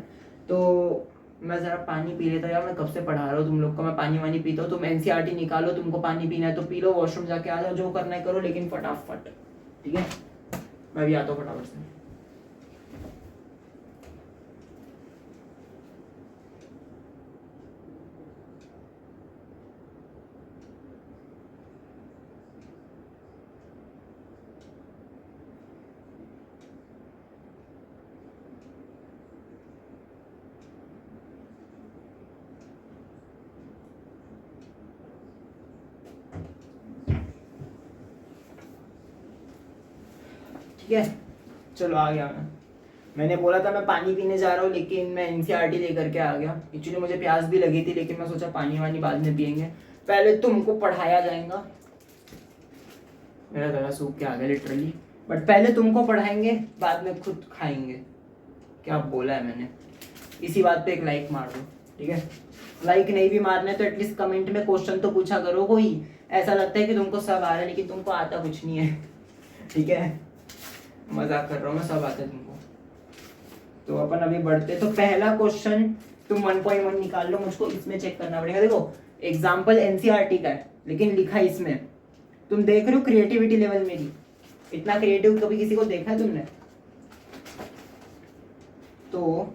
तो मैं जरा पानी पी लेता हूँ यार, मैं कब से पढ़ा रहा हूँ तुम लोग को, मैं पानी वानी पीता हूँ। तुम एनसीईआरटी निकालो, तुमको पानी पीना है तो पी लो, वॉशरूम जाके आ जाओ, जो करना है करो, लेकिन फटाफट। ठीक है, मैं भी आता हूँ फटाफट से। ठीक है, चलो आ गया मैंने बोला था मैं पानी पीने जा रहा हूँ, लेकिन मैं एनसीईआरटी लेकर के आ गया। एक्चुअली मुझे प्यास भी लगी थी, लेकिन मैं सोचा पानी वानी बाद में पियेंगे, पहले तुमको पढ़ाया जाएगा। मेरा गला सूख के आ गया लिटरली, बट पहले तुमको पढ़ाएंगे, बाद में खुद खाएंगे। क्या बोला है मैंने? इसी बात पे एक लाइक मार दो, ठीक है। लाइक नहीं भी मारना है तो एटलीस्ट कमेंट में क्वेश्चन तो पूछा करो कोई। ऐसा लगता है कि तुमको सब आ रहा है, लेकिन तुमको आता कुछ नहीं है, ठीक है। मजाक कर रहा हूँ मैं, सब आता है तुमको। तो अपन अभी बढ़ते, तो पहला क्वेश्चन तुम 1.1 निकाल लो, मुझको इसमें चेक करना पड़ेगा। देखो एग्जाम्पल एनसीईआरटी का है, लेकिन लिखा इसमें, तुम देख रहे हो क्रिएटिविटी लेवल मेरी, इतना क्रिएटिव कभी किसी को देखा है तुमने? तो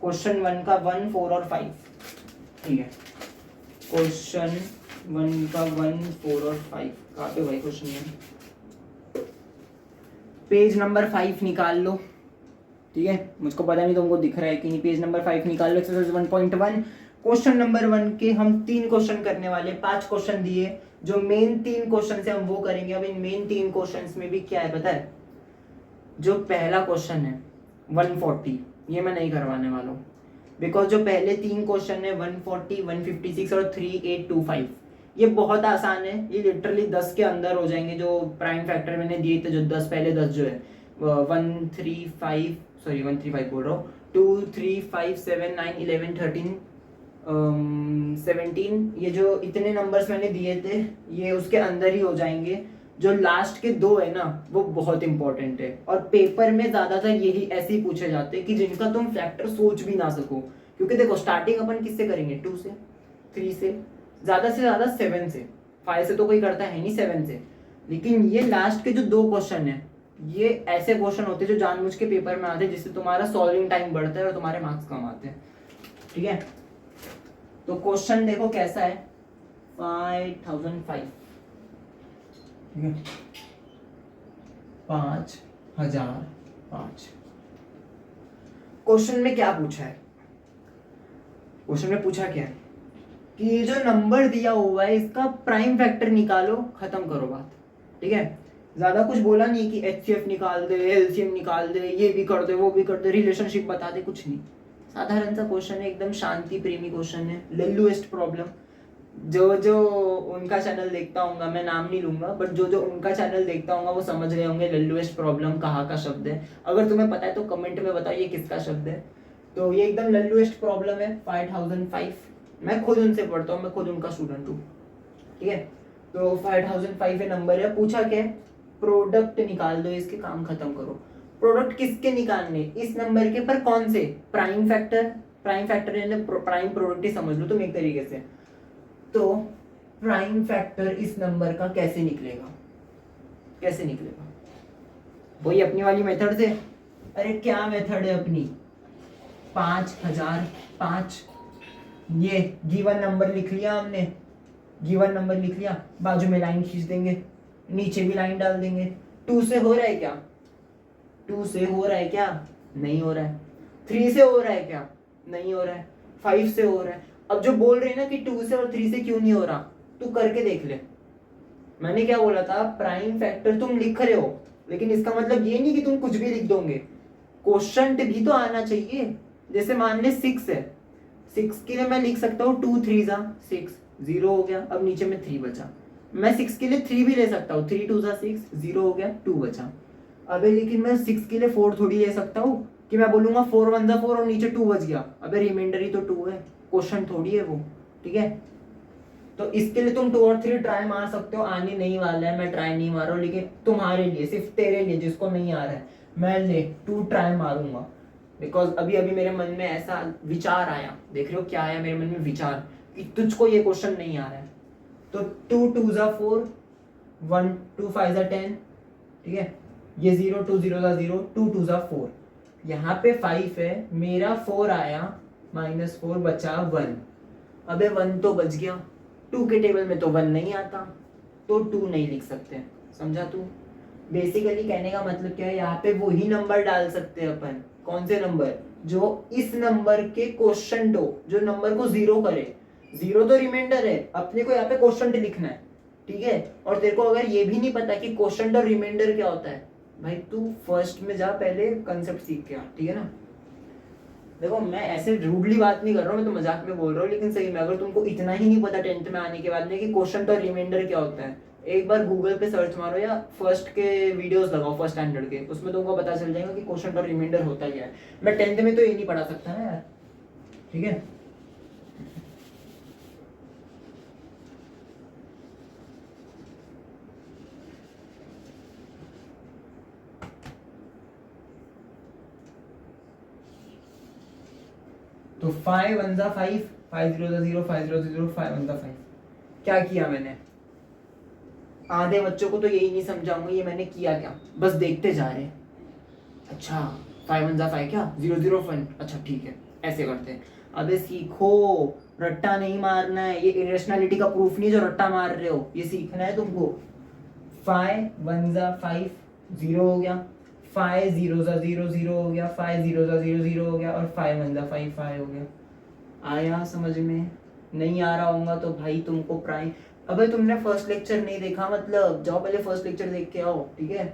क्वेश्चन 1 का 1, 4 और 5, ठीक है। क्वेश्चन 1 का 1, 4 और 5 कहाँ पे भाई क्वेश्चन में? पेज नंबर 5 निकाल लो, ठीक है। मुझको पता नहीं तुमको दिख रहा है कि नहीं। पेज नंबर 5 निकाल लो, एक्सरसाइज 1.1। क्वेश्चन नंबर 1 के हम 3 क्वेश्चन करने वाले, 5 क्वेश्चन दिए, जो मेन 3 क्वेश्चन से हम वो करेंगे। अब इन मेन 3 क्वेश्चंस में भी क्या है पता है? जो पहला क्वेश्चन है 140, ये मैं नहीं करवाने वाला हूँ, बिकॉज जो पहले 3 क्वेश्चन है 140, 156 और 3825, ये बहुत आसान है। ये लिटरली 10 के अंदर हो जाएंगे। जो प्राइम फैक्टर मैंने दिए थे, जो 10 पहले 10 जो है 135 बोल रहा हूँ, 2, 3, 5, 7, 9, 11, 13, 17, ये जो इतने नंबर्स मैंने दिए थे ये उसके अंदर ही हो जाएंगे। जो लास्ट के 2 है ना, वो बहुत इंपॉर्टेंट है, और पेपर में ज्यादातर यही ऐसे ही पूछे जाते हैं कि जिनका तुम फैक्टर सोच भी ना सको। क्योंकि देखो स्टार्टिंग अपन किससे करेंगे? 2 से, 3 से ज्यादा 7 से, 5 से तो कोई करता है नहीं, 7 से। लेकिन ये लास्ट के जो 2 क्वेश्चन है, ये ऐसे क्वेश्चन होते हैं जो जानबूझ के पेपर में आते हैं, जिससे तुम्हारा सॉल्विंग टाइम बढ़ता है और तुम्हारे मार्क्स कम आते हैं, ठीक है। तो क्वेश्चन देखो कैसा है, 5005, ठीक है, 5005। क्वेश्चन में क्या पूछा है? क्वेश्चन में पूछा क्या है कि ये जो नंबर दिया हुआ है इसका प्राइम फैक्टर निकालो, खत्म करो बात, ठीक है। ज्यादा कुछ बोला नहीं कि एचसीएफ निकाल दे, एलसीएम निकाल दे, ये भी कर दे, वो भी कर दे, रिलेशनशिप बता दे, कुछ नहीं। साधारण सा क्वेश्चन है, एकदम शांति प्रेमी क्वेश्चन है, लल्लूएस्ट प्रॉब्लम। जो उनका चैनल देखता हूँ, मैं नाम नहीं लूंगा, बट जो उनका चैनल देखता हूँ वो समझ रहे होंगे लल्लूएस्ट प्रॉब्लम कहाँ का शब्द है। अगर तुम्हें पता है तो कमेंट में बताओ ये किसका शब्द है। तो ये एकदम लल्लूएस्ट प्रॉब्लम है, 5005। मैं खुद उनसे पढ़ता हूँ, मैं खुद उनका स्टूडेंट हूँ, ठीक है। तो 5005 नंबर है। पूछा क्या है? प्रोडक्ट निकाल दो, इसके काम खत्म करो। प्रोडक्ट किसके निकालने? इस नंबर के, पर कौन से? Prime factor. प्राइम फैक्टर यानी प्राइम प्रोडक्ट ही समझ लो तुम एक तरीके से। तो प्राइम फैक्टर इस नंबर का कैसे निकलेगा? कैसे निकलेगा? वही अपनी वाली मेथड से। अरे क्या मेथड है अपनी? 5005, ये गिवन नंबर लिख लिया हमने, गिवन नंबर लिख लिया, बाजू में लाइन खींच देंगे, नीचे भी लाइन डाल देंगे। 2 से हो रहा है क्या? 2 से हो रहा है क्या? नहीं हो रहा है। 3 से हो रहा है क्या? नहीं हो रहा है। 5 से हो रहा है। अब जो बोल रहे हैं ना कि 2 से और 3 से क्यों नहीं हो रहा, तू करके देख ले। मैंने क्या बोला था? प्राइम फैक्टर तुम लिख रहे हो, लेकिन इसका मतलब ये नहीं कि तुम कुछ भी लिख दोगे, क्वेश्चन भी तो आना चाहिए। जैसे मान ले 6 है, 6 के लिए मैं लिख सकता हूँ 2 3 जा 6, 0 हो गया, अब नीचे में 3 बचा। मैं 6 के लिए 3 भी ले सकता हूँ, 3 2 जा 6, 0 हो गया, 2 बचा। अबे लेकिन मैं 6 के लिए 4 थोड़ी ले सकता हूँ कि मैं बोलूंगा 4 1 जा 4 और नीचे 2 बच गया। अबे रिमाइंडर ही तो 2 है, क्वेश्चन थोड़ी है वो, ठीक है। तो इसके लिए तुम 2 और 3 ट्राई मार सकते हो, आने नहीं वाला है, मैं ट्राई नहीं मार रहा हूँ, लेकिन तुम्हारे लिए, सिर्फ तेरे लिए जिसको नहीं आ रहा है, मैं ले 2 ट्राई मारूंगा। बिकॉज अभी अभी मेरे मन में ऐसा विचार आया, देख रहे हो क्या आया मेरे मन में विचार, कि तुझको ये क्वेश्चन नहीं आ रहा है। तो 2 2 जा 4, 1 2 5 जा 10, ठीक है। ये 0 2 0 जा 0, 2 2 जा 4, यहाँ पे 5 है, मेरा 4 आया, -4 बचा 1। अबे 1 तो बच गया, 2 के टेबल में तो 1 नहीं आता, तो 2 नहीं लिख सकते, समझा तू? बेसिकली कहने का मतलब क्या है, यहाँ पे वही नंबर डाल सकते हैं अपन। कौन से नंबर? जो इस नंबर के क्वेश्चन दो, जो नंबर को 0 करे। 0 तो रिमाइंडर है, अपने को यहाँ पे क्वेश्चन लिखना है, ठीक है। और तेरे को अगर ये भी नहीं पता कि क्वेश्चन और रिमाइंडर क्या होता है, भाई तू फर्स्ट में जा, पहले कंसेप्ट सीख के आ, ठीक है ना। देखो मैं ऐसे रूडली बात नहीं कर रहा हूँ, मैं तो मजाक में बोल रहा हूँ, लेकिन सही में अगर तुमको इतना ही नहीं पता 10th में आने के बाद में कि क्वेश्चन और रिमाइंडर क्या होता है, एक बार गूगल पे सर्च मारो या फर्स्ट के वीडियोस लगाओ फर्स्ट स्टैंडर्ड के, उसमें तुमको पता चल जाएगा कि क्वेश्चन और रिमाइंडर होता क्या है। मैं 10th में तो ये नहीं पढ़ा सकता ना यार, ठीक है। तो 5 1 जा 5, 5 0 जा 0, 5 0 0, 5 1 जा 5। क्या किया मैंने, आधे बच्चों को तो यही नहीं समझाऊंगा ये मैंने किया क्या, बस देखते जा रहे हैं। अच्छा 5 1 जा 5 क्या 0 0 1, अच्छा ठीक है ऐसे करते हैं। अबे सीखो, रट्टा नहीं मारना है, ये इरेशनैलिटी का प्रूफ नहीं जो रट्टा मार रहे हो, ये सीखना है तुमको। 5 1 जा 5 0 हो गया, 5 0 जा 0 0 हो गया, 5 0 जा 0 0 हो गया, और 5 1 जा 5 5 हो गया। आया समझ में? नहीं आ रहा होगा तो भाई तुमको प्राइम, अबे तुमने फर्स्ट लेक्चर नहीं देखा, मतलब जाओ पहले फर्स्ट लेक्चर देख के आओ, ठीक है।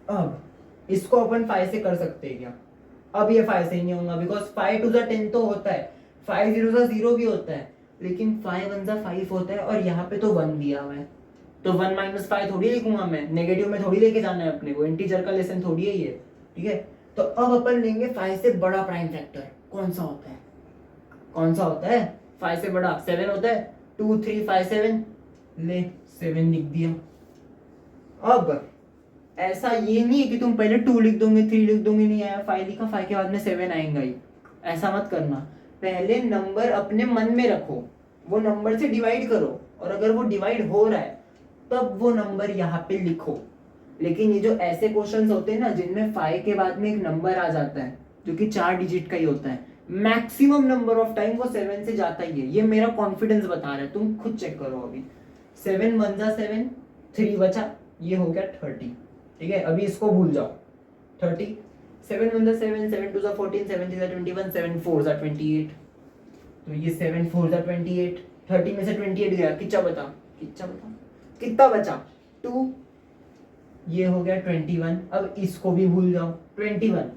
अब इसको अपन 5 से कर सकते हैं क्या? अब ये 5 से ही नहीं होगा, बिकॉज 5 2 जा 10 तो होता है, 5 0 जा 0 भी होता है, लेकिन 5 1 जा 5 होता है, और यहाँ पे तो 1 दिया हुआ है, तो 1 - 5 थोड़ी लिखूंगा मैं, नेगेटिव में थोड़ी लेके जाना है अपने को, इंटीजर का लेसन थोड़ी है ये, ठीक है। तो अब अपन लेंगे 5 से बड़ा प्राइम फैक्टर, कौन सा होता है, कौन सा होता है 5 से बड़ा? 7 होता है, 2 3 5 7, ले 7 लिख दिया। अब ऐसा ये नहीं है कि तुम पहले 2 लिख दोगे 3 लिख दोगे, नहीं आया 5 लिखा, 5 के बाद में 7 आएगा ही, ऐसा मत करना। पहले नंबर अपने मन में रखो, वो नंबर से डिवाइड करो, और अगर वो डिवाइड हो रहा है तब वो नंबर यहाँ पे लिखो। लेकिन ये जो ऐसे क्वेश्चंस होते हैं ना जिनमें 5 के बाद में एक नंबर आ जाता है जो कि 4 डिजिट का ही होता है, मैक्सिमम नंबर ऑफ टाइम वो 7 से जाता ही है, ये मेरा कॉन्फिडेंस बता रहा है, तुम खुद चेक करो। अभी 7 1 जा 7, 3 बचा, ये हो गया 30, ठीक है। अभी इसको भूल जाओ, 30, 7 1 जा 7, 7 2 जा 14, 7 3 जा 21, 7 4 जा 28, तो ये 7 4 जा 28, 30 में से 28 गया, कितना बता, कितना बचा 2, ये हो गया 21। अब इसको भी भूल जाओ, 21,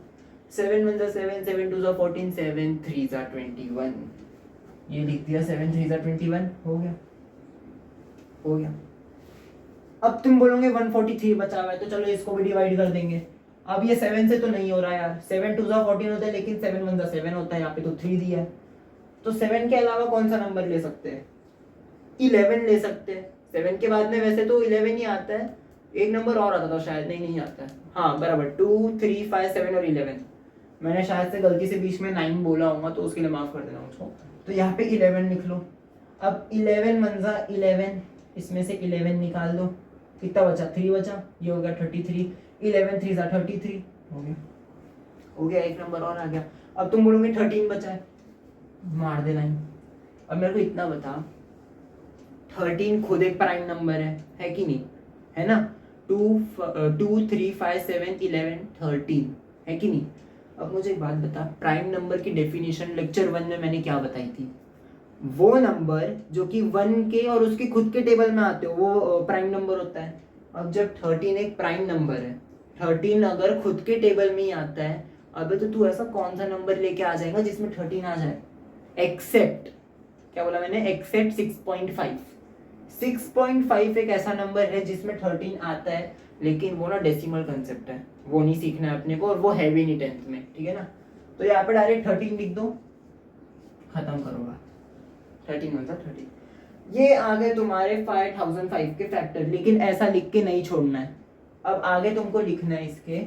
7 1 जा 7, 7 2 जा 14, 7 3 जा 21, ये लिख दिया, 7 3 जा 21, हो गया, हो गया। अब तुम बोलोगे 143 बचा हुआ है, तो चलो इसको भी डिवाइड कर देंगे। अब ये 7 से तो नहीं हो रहा यार, 7 2 जा 14 होता है, लेकिन 7 1 जा 7 होता है, यहाँ पे तो 3 दिया है, तो 7 के अलावा कौन सा नंबर ले सकते हैं? 11 ले सकते हैं। 7 के बाद में वैसे तो 11 ही आता है, एक नंबर और आता था शायद, नहीं आता है, हाँ बराबर, 2 3 5 7 और 11, मैंने शायद से गलती से बीच में 9 बोला होगा, तो उसके लिए माफ कर देना मुझको। तो यहाँ पे 11 लिख लो। अब 11 मंजा 11, इसमें से 11 निकाल दो, कितना बचा, 3 बचा, ये हो गया 33, 11 3 जा 33, हो गया, हो गया, एक नंबर और आ गया। अब तुम बोलोगे 13 बचा है, मार दे लाइन। अब मेरे को इतना बता, 13 खुद एक प्राइम नंबर है कि नहीं, है ना। 2 3 5 7 11 13 है कि नहीं। अब मुझे एक बात बता, प्राइम नंबर की डेफिनेशन लेक्चर 1 में मैंने क्या बताई थी? वो नंबर जो कि 1 के और उसके खुद के टेबल में आते हो वो प्राइम नंबर होता है। अब जब 13 एक प्राइम नंबर है, 13 अगर खुद के टेबल में ही आता है, अबे तो तू ऐसा कौन सा नंबर लेके आ जाएगा जिसमें 13 आ जाए? एक्सेप्ट, क्या बोला मैंने, एक्सेप्ट 6.5। 6.5 एक ऐसा नंबर है जिसमें 13 आता है, लेकिन वो ना डेसिमल कंसेप्ट है, वो नहीं सीखना है अपने को, और वो है भी नहीं 10th में, ठीक है ना। तो यहाँ पे डायरेक्ट 13 लिख दो, खत्म करोगा, 13 1 13। ये आ गए तुम्हारे 5005 के फैक्टर, लेकिन ऐसा लिख के नहीं छोड़ना है। अब आगे तुमको लिखना है इसके,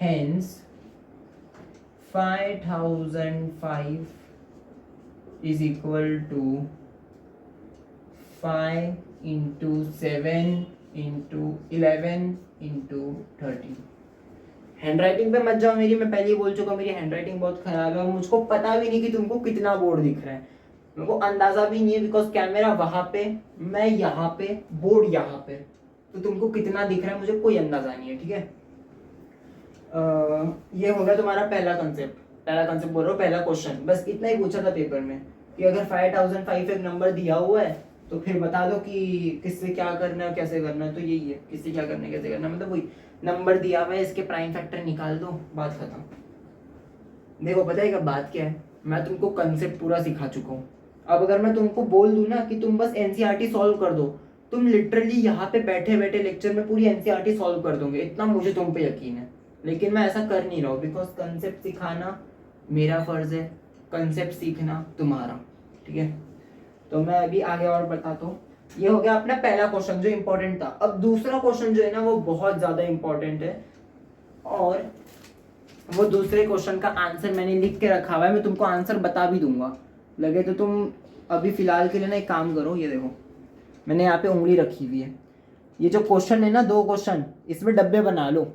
hence 5005 is equal to 5 into 7 into 11 into 13। Hand writing पे मत जाओ मेरी, मैं पहले ही बोल चुका हूँ मेरी हैंड राइटिंग बहुत खराब है, और मुझको पता भी नहीं कि तुमको कितना बोर्ड दिख रहा है, मेरे को अंदाजा भी नहीं है, बिकॉज कैमरा वहां पे, मैं यहाँ पे, बोर्ड यहाँ पे, तो तुमको कितना दिख रहा है मुझे कोई अंदाजा नहीं है, ठीक है। ये हो गया तुम्हारा पहला कंसेप्ट बोल रहा हूँ, पहला क्वेश्चन, बस इतना ही पूछा था पेपर में कि अगर 5005 एक नंबर दिया हुआ है तो फिर बता दो कि किससे क्या करना है कैसे करना है, तो यही है, किससे क्या करना है कैसे करना है, मतलब वही नंबर दिया हुआ है, इसके प्राइम फैक्टर निकाल दो, बात खत्म। देखो पता है क्या बात क्या है, मैं तुमको कंसेप्ट पूरा सिखा चुका हूँ। अब अगर मैं तुमको बोल दूं ना कि तुम बस एनसीईआरटी सॉल्व कर दो, तुम लिटरली यहाँ पे बैठे बैठे लेक्चर में पूरी एनसीईआरटी सॉल्व कर दोगे, इतना मुझे तुम पे यकीन है। लेकिन मैं ऐसा कर नहीं रहा हूँ, बिकॉज कंसेप्ट सिखाना मेरा फर्ज है, कंसेप्ट सीखना तुम्हारा, ठीक है। तो मैं अभी आगे और बताता हूँ। ये हो गया अपना पहला क्वेश्चन जो इंपॉर्टेंट था। अब दूसरा क्वेश्चन जो है ना वो बहुत ज्यादा इंपॉर्टेंट है, और वो दूसरे क्वेश्चन का आंसर मैंने लिख के रखा हुआ है, मैं तुमको आंसर बता भी दूंगा, लगे तो तुम अभी फिलहाल के लिए ना एक काम करो, ये देखो मैंने यहाँ पे उंगली रखी हुई है, ये जो क्वेश्चन है ना 2 क्वेश्चन, इसमें डब्बे बना लो।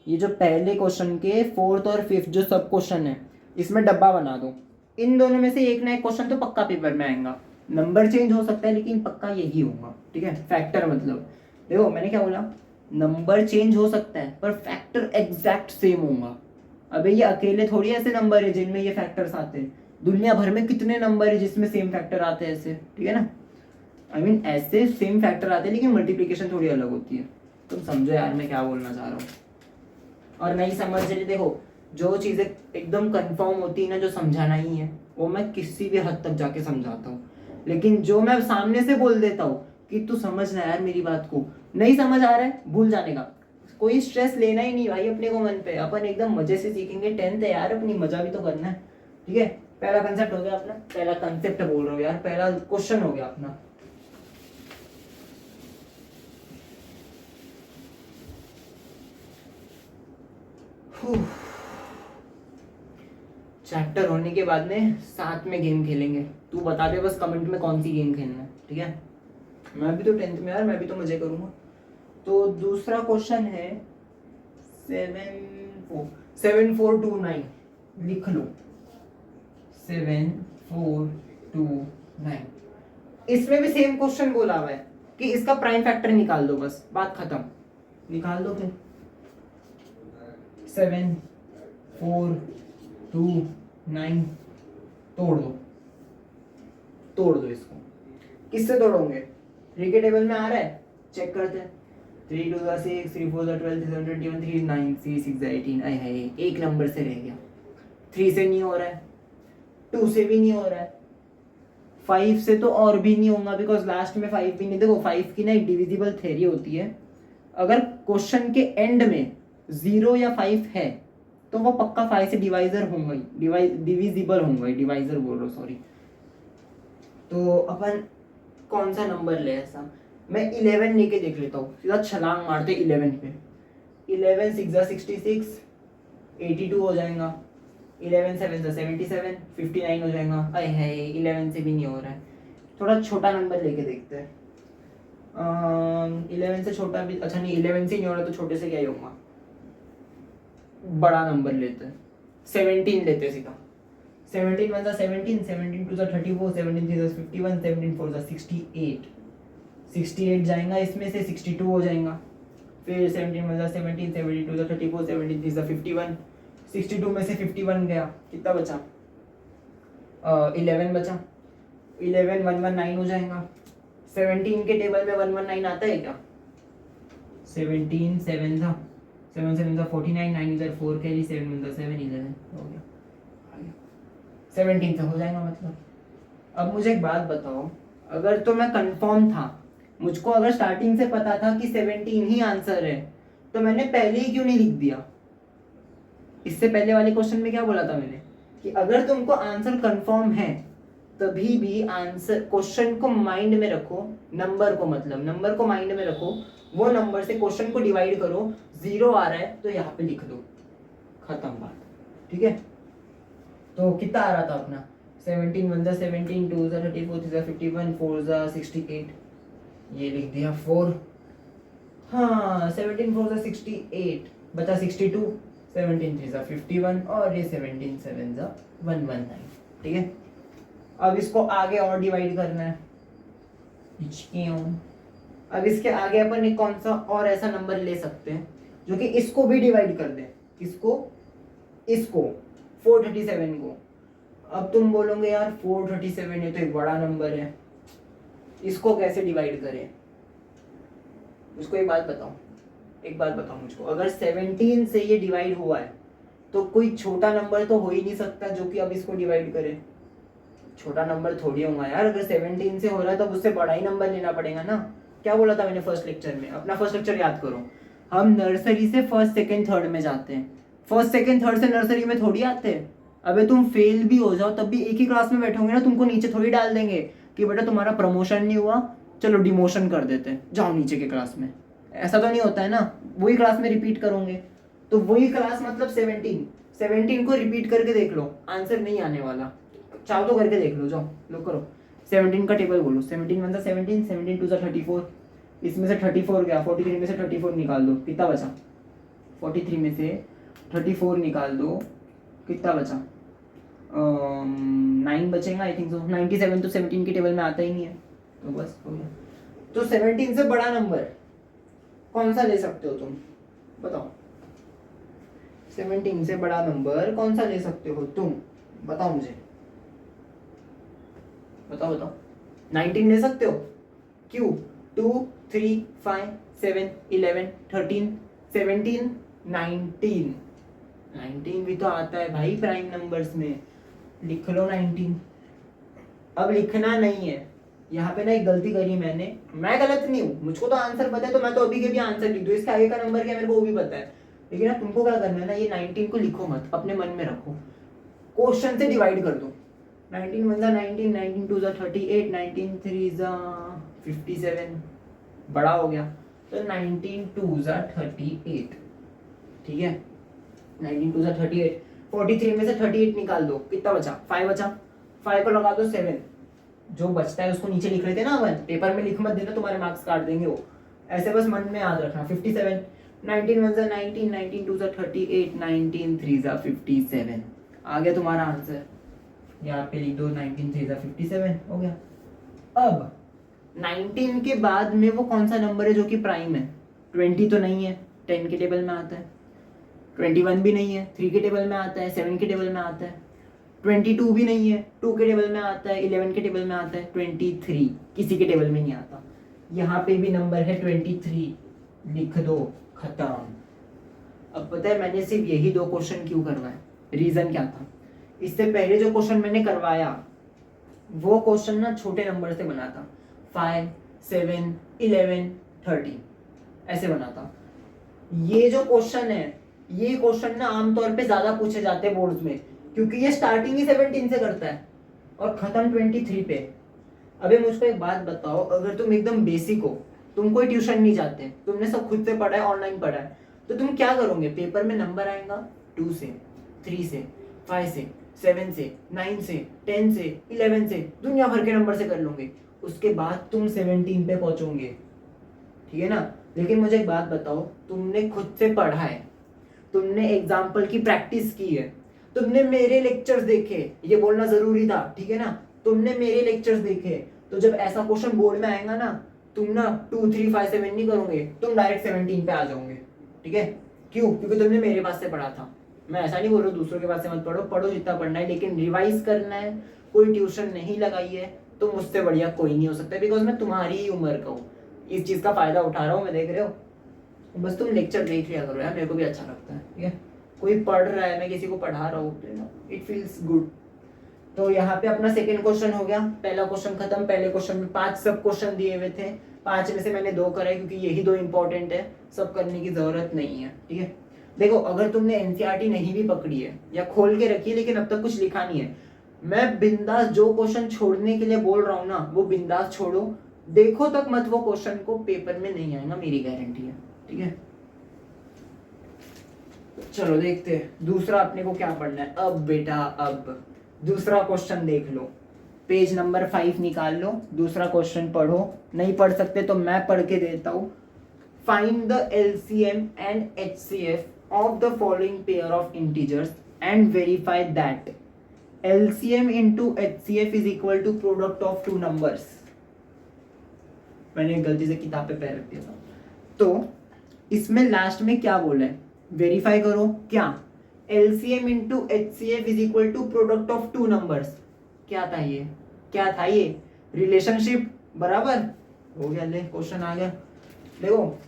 ये जो पहले क्वेश्चन के 4th और 5th जो सब क्वेश्चन है, इसमें डब्बा बना दो। इन दोनों में से एक ना एक क्वेश्चन तो पक्का पेपर में आएगा, नंबर चेंज हो सकता है लेकिन पक्का यही होगा, ठीक है। फैक्टर मतलब देखो मैंने क्या बोला, नंबर चेंज हो सकता है पर फैक्टर एग्जैक्ट सेम होगा। अबे ये अकेले थोड़ी ऐसे नंबर है जिनमें ये फैक्टर्स आते हैं, दुनिया भर में कितने नंबर है जिसमें सेम फैक्टर आते हैं ऐसे, ठीक है ना। आई मीन ऐसे सेम फैक्टर आते हैं लेकिन मल्टीप्लिकेशन थोड़ी अलग होती है। तुम समझो यार मैं क्या बोलना चाह रहा हूँ। और नहीं समझ रही, देखो जो चीज़ें एकदम कंफर्म होती है ना, जो समझाना ही है, वो मैं किसी भी हद तक जाके समझाता हूँ। लेकिन जो मैं सामने से बोल देता हूँ कि तू समझ ना यार मेरी बात को, नहीं समझ आ रहा है भूल जाने का, कोई स्ट्रेस लेना ही नहीं भाई अपने को मन पे, अपन एकदम मजे से सीखेंगे। 10th है यार, अपनी मजा भी तो करना है, ठीक है। पहला कंसेप्ट हो गया अपना, पहला कंसेप्ट बोल रहा हूँ यार, पहला क्वेश्चन हो गया अपना। चैप्टर होने के बाद में साथ में गेम खेलेंगे, तू बता दे बस कमेंट में कौन सी गेम खेलना है, ठीक है। मैं भी तो 10th में यार, मैं भी तो मजे करूंगा। तो दूसरा क्वेश्चन है 7429, लिख लो 7429। इसमें भी सेम क्वेश्चन बोला हुआ है कि इसका प्राइम फैक्टर निकाल दो, बस बात खत्म, निकाल दो फिर। 7429 तोड़ दो, तोड़ दो इसको। किससे तोड़ोगे, थ्री के टेबल में आ रहा है, चेक करते हैं। 3 2 6 3 4 12 3 21 3 9 3 6 18, आए हाय एक नंबर से रह गया। 3 से नहीं हो रहा है, 2 से भी नहीं हो रहा है, 5 से तो और भी नहीं होगा, बिकॉज लास्ट में 5 भी नहीं। देखो 5 की ना एक डिविजिबल थ्योरी होती है, अगर क्वेश्चन के एंड में 0 या 5 है तो वो पक्का 5 से डिवाइजर होंगे ही, डिविजिबल होंगे ही, डिवाइजर बोल रहा हूँ सॉरी। तो अपन कौन सा नंबर ले ऐसा, मैं 11 लेके देख लेता हूँ, सीधा छलांग मारते 11 पे। 11 6 66, 82 हो जाएगा। 11 7 77, 59 हो जाएगा। अरे है 11 से भी नहीं हो रहा है, थोड़ा छोटा नंबर लेके देखते हैं। 11 से छोटा भी अच्छा नहीं, 11 से नहीं हो रहा तो छोटे से क्या ही होगा, बड़ा नंबर लेते हैं, 17 लेते हैं सीधा। 17 1 17, 17 2 34, 17 3 51, 17 4 68, 68 जाएगा इसमें से, 62 हो जाएगा। फिर 17 1 17, 72 34, 17 3 51, 62 में से 51 गया, कितना बचा 11 बचा। 11 119 हो जाएगा। 17 के टेबल में 119 आता है क्या, 17 7 था, 7 7 था 49, 9 इधर 4 कैरी, 7 1 7 11 हो गया, 17 से हो जाएगा मतलब। अब मुझे एक बात बताओ, अगर तो मैं कंफर्म था, मुझको अगर स्टार्टिंग से पता था कि 17 ही आंसर है, तो मैंने पहले ही क्यों नहीं लिख दिया। इससे पहले वाले क्वेश्चन में क्या बोला था मैंने, कि अगर तुमको आंसर कंफर्म है तभी भी आंसर, क्वेश्चन को माइंड में रखो, नंबर को मतलब नंबर को माइंड में रखो, वो नंबर से क्वेश्चन को डिवाइड करो, 0 आ रहा है तो यहाँ पे लिख दो, खत्म बात, ठीक है। तो कितना आ रहा था अपना, 17 1 17, 2 34, 3 51, 4 68, ये लिख दिया 4। हाँ 17 4 68, बचा 62, 17 3 51 और ये 17 7 119, ठीक है। अब इसको आगे और डिवाइड करना है, अब इसके आगे अपन एक कौन सा और ऐसा नंबर ले सकते हैं जो कि इसको भी डिवाइड कर दे, इसको, इसको 437 को। अब तुम बोलोगे यार 437 ये तो एक बड़ा नंबर है, इसको कैसे डिवाइड करें। मुझको एक बात बताओ मुझको, अगर 17 से ये डिवाइड हुआ है तो कोई छोटा नंबर तो हो ही नहीं सकता जो कि अब इसको डिवाइड करे। छोटा नंबर थोड़ी होगा यार, अगर 17 से हो रहा है तो उससे बड़ा ही नंबर लेना पड़ेगा ना। क्या बोला था मैंने फर्स्ट लेक्चर में, अपना फर्स्ट लेक्चर याद करो। हम नर्सरी से फर्स्ट सेकंड थर्ड में जाते हैं, फर्स्ट सेकंड थर्ड से नर्सरी में थोड़ी आते हैं। अबे तुम फेल भी हो जाओ तब भी एक ही क्लास में बैठोगे ना, तुमको नीचे थोड़ी डाल देंगे कि बेटा तुम्हारा प्रमोशन नहीं हुआ, चलो डिमोशन कर देते हैं, जाओ नीचे के क्लास में। ऐसा तो नहीं होता है ना, वही क्लास में रिपीट करोगे। तो वही क्लास मतलब 17 को रिपीट करके देख लो, आंसर नहीं आने वाला। चाहो तो करके देख लो, जाओ लो करो। 17 का टेबल बोलो, 17 वन 17, 17 टू 34, इसमें से 34 गया, 43 में से 34 निकाल दो, कितना बचा। 43 में से 34 निकाल दो, कितना बचा। 9 बचेगा आई थिंक सो। 97 तो 17 के टेबल में आता ही नहीं है, तो बस हो गया। तो 17 से बड़ा नंबर कौन सा ले सकते हो तुम, बताओ। 17 से बड़ा नंबर कौन सा ले सकते हो तुम, बताओ मुझे, बताओ। 19 ले सकते हो, क्यों। 2 3 5 7 11 13 17 19 भी तो आता है भाई प्राइम नंबर्स में, लिख लो 19। अब लिखना नहीं है यहाँ पे ना, एक गलती करी मैंने, मैं गलत नहीं हूँ, मुझको तो आंसर पता है तो मैं तो अभी के भी आंसर लिख दूँ, इसके आगे का नंबर क्या मेरे को वो भी पता है। लेकिन ना तुमको क्या करना है ना, ये 19 को लिखो मत, अपने मन में रखो, क्वेश्चन से डिवाइड कर दो। 19 1 19, 19 2 38, 19 3 57, बड़ा हो गया तो 19 2 38, ठीक है। 19 2 38, 43 में से 38 निकाल दो, कितना बचा, 5 बचा। 5 को लगा दो 7, जो बचता है उसको नीचे लिख लेते ना अपन, पेपर में लिख मत देना, तुम्हारे मार्क्स काट देंगे वो, ऐसे बस मन में याद रखना। 57, 19 1 19, 19 2 38, 19 3 57, आ गया तुम्हारा आंसर। यहाँ पे लिख दो 19 3 57, हो गया। अब 19 के बाद में वो कौन सा नंबर है जो कि प्राइम है। 20 तो नहीं है, 10 के टेबल में आता है। 21 भी नहीं है, 3 के टेबल में आता है, 7 के टेबल में आता है। 22 भी नहीं है, 2 के टेबल में आता है, 11 के टेबल में आता है। 23 किसी के टेबल में नहीं आता। यहाँ पे भी नंबर है 23, लिख दो, खत्म। अब पता है मैंने सिर्फ यही 2 क्वेश्चन क्यों करवाए, रीजन क्या था। इससे पहले जो क्वेश्चन मैंने करवाया वो क्वेश्चन ना छोटे नंबर से बना था, 5 7 11 30 ऐसे बना था। ये जो क्वेश्चन है, ये क्वेश्चन ना आमतौर पे ज्यादा पूछे जाते हैं बोर्ड्स में, क्योंकि ये स्टार्टिंग ही 17 से करता है और खत्म 23 पे। अबे मुझको एक बात बताओ, अगर तुम एकदम बेसिक हो, तुम कोई ट्यूशन नहीं जाते, तुमने सब खुद से पढ़ा है, ऑनलाइन पढ़ा है, तो तुम क्या करोगे, पेपर में नंबर आएगा 2 से 3 से 5 से 7 से 9 से 10 से 11 से दुनिया भर के नंबर से कर लोगे, उसके बाद तुम 17 पे पहुंचोगे, ठीक है ना। लेकिन मुझे एक बात बताओ, तुमने खुद से पढ़ा है, तुमने एग्जाम्पल की प्रैक्टिस की है, तुमने मेरे लेक्चर्स देखे, ये बोलना जरूरी था, ठीक है ना। तुमने मेरे लेक्चर्स देखे, तो जब ऐसा क्वेश्चन बोर्ड में आएगा ना, तुम ना 2 3 5 7 नहीं करोगे, तुम डायरेक्ट 17 पे आ जाओगे, ठीक है। क्यों, क्योंकि तुमने मेरे पास से पढ़ा था। मैं ऐसा नहीं बोल रहा हूँ दूसरों के पास से मत पढ़ो, पढ़ो जितना पढ़ना है, लेकिन रिवाइज करना है। कोई ट्यूशन नहीं लगाई है तो मुझसे बढ़िया कोई नहीं हो सकता, बिकॉज मैं तुम्हारी ही उम्र का हूँ, इस चीज का फायदा उठा रहा हूँ मैं, देख रहे हो। बस तुम लेक्चर देख लिया करो यार, मेरे को भी अच्छा लगता है, ठीक है। कोई पढ़ रहा है, मैं किसी को पढ़ा रहा हूँ, इट फील्स गुड। तो यहाँ पे अपना सेकंड क्वेश्चन हो गया, पहला क्वेश्चन खत्म। पहले क्वेश्चन में 5 सब क्वेश्चन दिए हुए थे, 5 में से मैंने 2 कराए, क्योंकि यही 2 इंपॉर्टेंट है, सब करने की जरूरत नहीं है, ठीक है। देखो, अगर तुमने एनसीईआरटी नहीं भी पकड़ी है या खोल के रखी है लेकिन अब तक कुछ लिखा नहीं है, मैं बिंदास जो क्वेश्चन छोड़ने के लिए बोल रहा हूँ ना, वो बिंदास छोड़ो, देखो तक मत वो क्वेश्चन को, पेपर में नहीं आएगा, मेरी गारंटी है, ठीक है। चलो देखते हैं दूसरा अपने को क्या पढ़ना है। अब बेटा, अब दूसरा क्वेश्चन देख लो, पेज नंबर 5 निकाल लो, दूसरा क्वेश्चन पढ़ो। नहीं पढ़ सकते तो मैं पढ़ के देता हूँ। Find the LCM and HCF of the following pair of integers and verify that LCM into HCF is equal to product of 2 numbers. मैंने गलती से किताब पे पैर रख दिया था। तो इसमें लास्ट में क्या बोला है, वेरीफाई करो। क्या, LCM into HCF is equal to product of 2 numbers. क्या था ये, क्या था ये, रिलेशनशिप बराबर हो गया। ले क्वेश्चन आ गया। देखो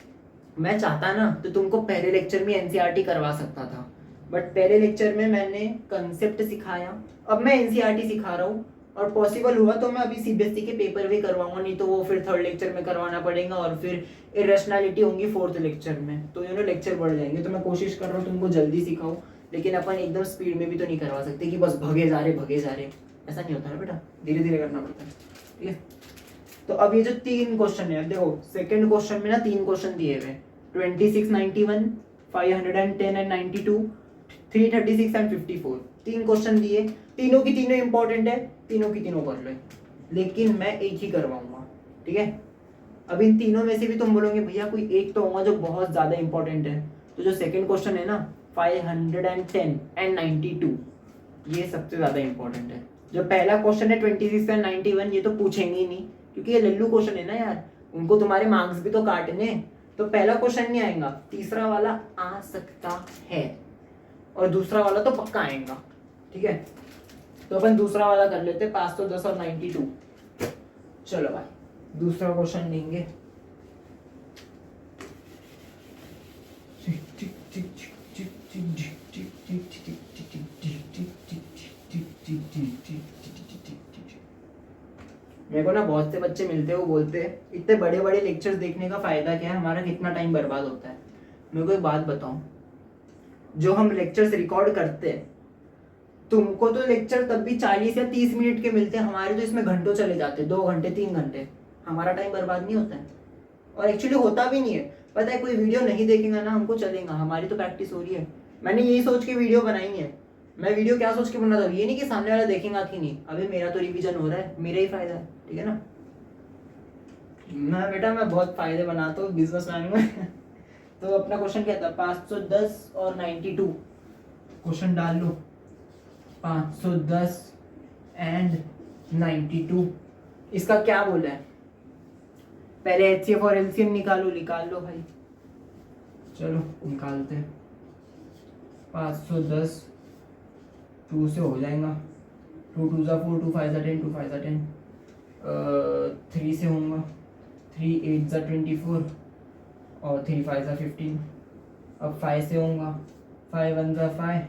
मैं चाहता ना तो तुमको पहले लेक्चर में एनसीईआरटी करवा सकता था, बट पहले लेक्चर में मैंने कंसेप्ट सिखाया, अब मैं एनसीईआरटी सिखा रहा हूँ, और पॉसिबल हुआ तो मैं अभी सीबीएसई के पेपर भी करवाऊंगा, नहीं तो वो फिर थर्ड लेक्चर में करवाना पड़ेगा, और फिर इरेशनैलिटी होंगी फोर्थ लेक्चर में, तो लेक्चर बढ़ जाएंगे। तो मैं कोशिश कर रहा हूँ तुमको जल्दी सिखाऊं, लेकिन अपन एकदम स्पीड में भी तो नहीं करवा सकते कि बस भगे जा रहे, ऐसा नहीं होता है बेटा, धीरे धीरे करना पड़ता है। ठीक है, तो अब ये जो 3 क्वेश्चन है, देखो सेकंड क्वेश्चन में ना 3 क्वेश्चन दिए हुए, 26, 91, 510 एंड 92, 336 एंड 54, 3 क्वेश्चन दिए, तीनों की तीनों इंपॉर्टेंट है, तीनों की तीनों कर लो, लेकिन मैं एक ही करवाऊंगा। ठीक है, अब इन तीनों में से भी तुम बोलोगे भैया कोई एक तो होगा जो बहुत ज्यादा इंपॉर्टेंट है, तो जो सेकंड क्वेश्चन है ना 510 एंड 92, ये सबसे ज्यादा इंपॉर्टेंट है। जो पहला क्वेश्चन है 26 एंड 91, ये तो पूछेंगे ही नहीं, क्योंकि ये लल्लू क्वेश्चन है ना यार, उनको तुम्हारे मार्क्स भी तो काटने, तो पहला क्वेश्चन नहीं आएगा, तीसरा वाला आ सकता है, और दूसरा वाला तो पक्का आएगा। ठीक है, तो अपन दूसरा वाला कर लेते, 510 और 92। चलो भाई दूसरा क्वेश्चन लेंगे। मेरे को ना बहुत से बच्चे मिलते हैं, वो बोलते हैं इतने बड़े बड़े लेक्चर्स देखने का फायदा क्या है, हमारा कितना टाइम बर्बाद होता है। मेरे को एक बात बताओ, जो हम लेक्चर्स रिकॉर्ड करते हैं, तुमको तो लेक्चर तब भी 40 या 30 मिनट के मिलते हैं, हमारे तो इसमें घंटों चले जाते हैं, 2 घंटे 3 घंटे, हमारा टाइम बर्बाद नहीं होता है, और एक्चुअली होता भी नहीं है। पता है कोई वीडियो नहीं देखेगा ना हमको चलेगा, हमारी तो प्रैक्टिस हो रही है। मैंने यही सोच के वीडियो बनाई है, मैं वीडियो क्या सोच के बना था, ये नहीं कि सामने वाला देखेगा कि नहीं, अभी मेरा तो रिवीजन हो रहा है, मेरा ही फायदा है। ठीक है ना, मैं बहुत फायदे बनाता हूँ बिजनेस मैन में। तो अपना क्वेश्चन क्या था, 510 और 92, क्वेश्चन डाल लो, 510 एंड 92। इसका क्या बोला है, पहले एचसीएफ और एलसीएम निकाल लो भाई, चलो निकालते हैं। 510 2 से हो जाएगा, 2 2 जा 4, 2 5 जा 10, 2 5 जा 10, 3 से होगा, 3 8 जा 24, और 3 5 जा 15। अब 5 से होगा, 5 1 जा 5,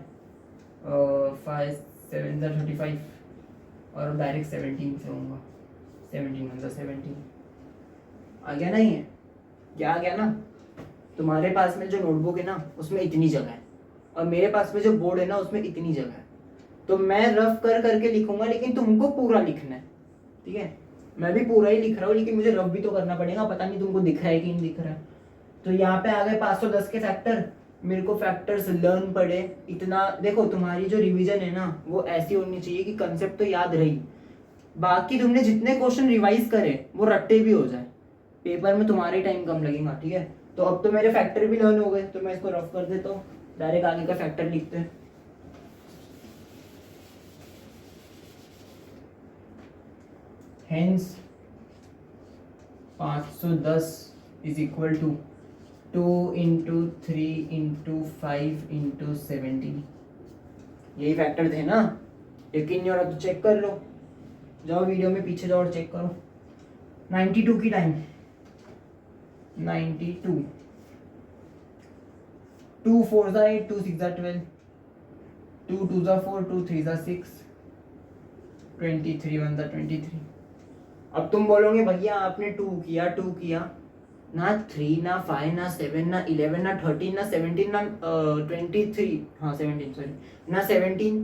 5 7 जा 35, और डायरेक्ट 17 से होगा, 17 1 जा 17। आ गया ना, ये क्या आ गया ना, तुम्हारे पास में जो नोटबुक है ना उसमें इतनी जगह है, और मेरे पास में जो बोर्ड है ना उसमें इतनी जगह है, तो मैं रफ कर करके लिखूंगा, लेकिन तुमको पूरा लिखना है। ठीक है, मैं भी पूरा ही लिख रहा हूँ, लेकिन मुझे रफ भी तो करना पड़ेगा, पता नहीं तुमको दिख रहा है कि नहीं दिख रहा है। तो यहाँ पे आ गए 510 के फैक्टर, मेरे को फैक्टर्स लर्न पड़े इतना। देखो तुम्हारी जो रिवीजन है ना वो ऐसी होनी चाहिए कि कंसेप्ट तो याद रही, बाकी तुमने जितने क्वेश्चन रिवाइज करे वो रट्टे भी हो जाए, पेपर में तुम्हारे टाइम कम लगेगा। ठीक है, तो अब तो मेरे फैक्टर भी लर्न हो गए, तो मैं इसको रफ कर देता हूँ, डायरेक्ट आगे का फैक्टर लिखते हैं। Hence 510 is equal to 2 into 3 into 5 into 17। यही फैक्टर थे ना, यकीन नहीं हो रहा तो चेक कर लो, जाओ वीडियो में पीछे जाओ और चेक करो। 92 की टाइम, 92, 2 4 जा 8, 2 6 जा 12, 2 2 जा 4, 2 3 जा 6, 23 1 जा 23। अब तुम बोलोगे भैया आपने 2 किया, ना 3 ना 5 ना 7 ना 11 ना 13 ना 17 ना 23, हाँ 17 सॉरी, ना 17,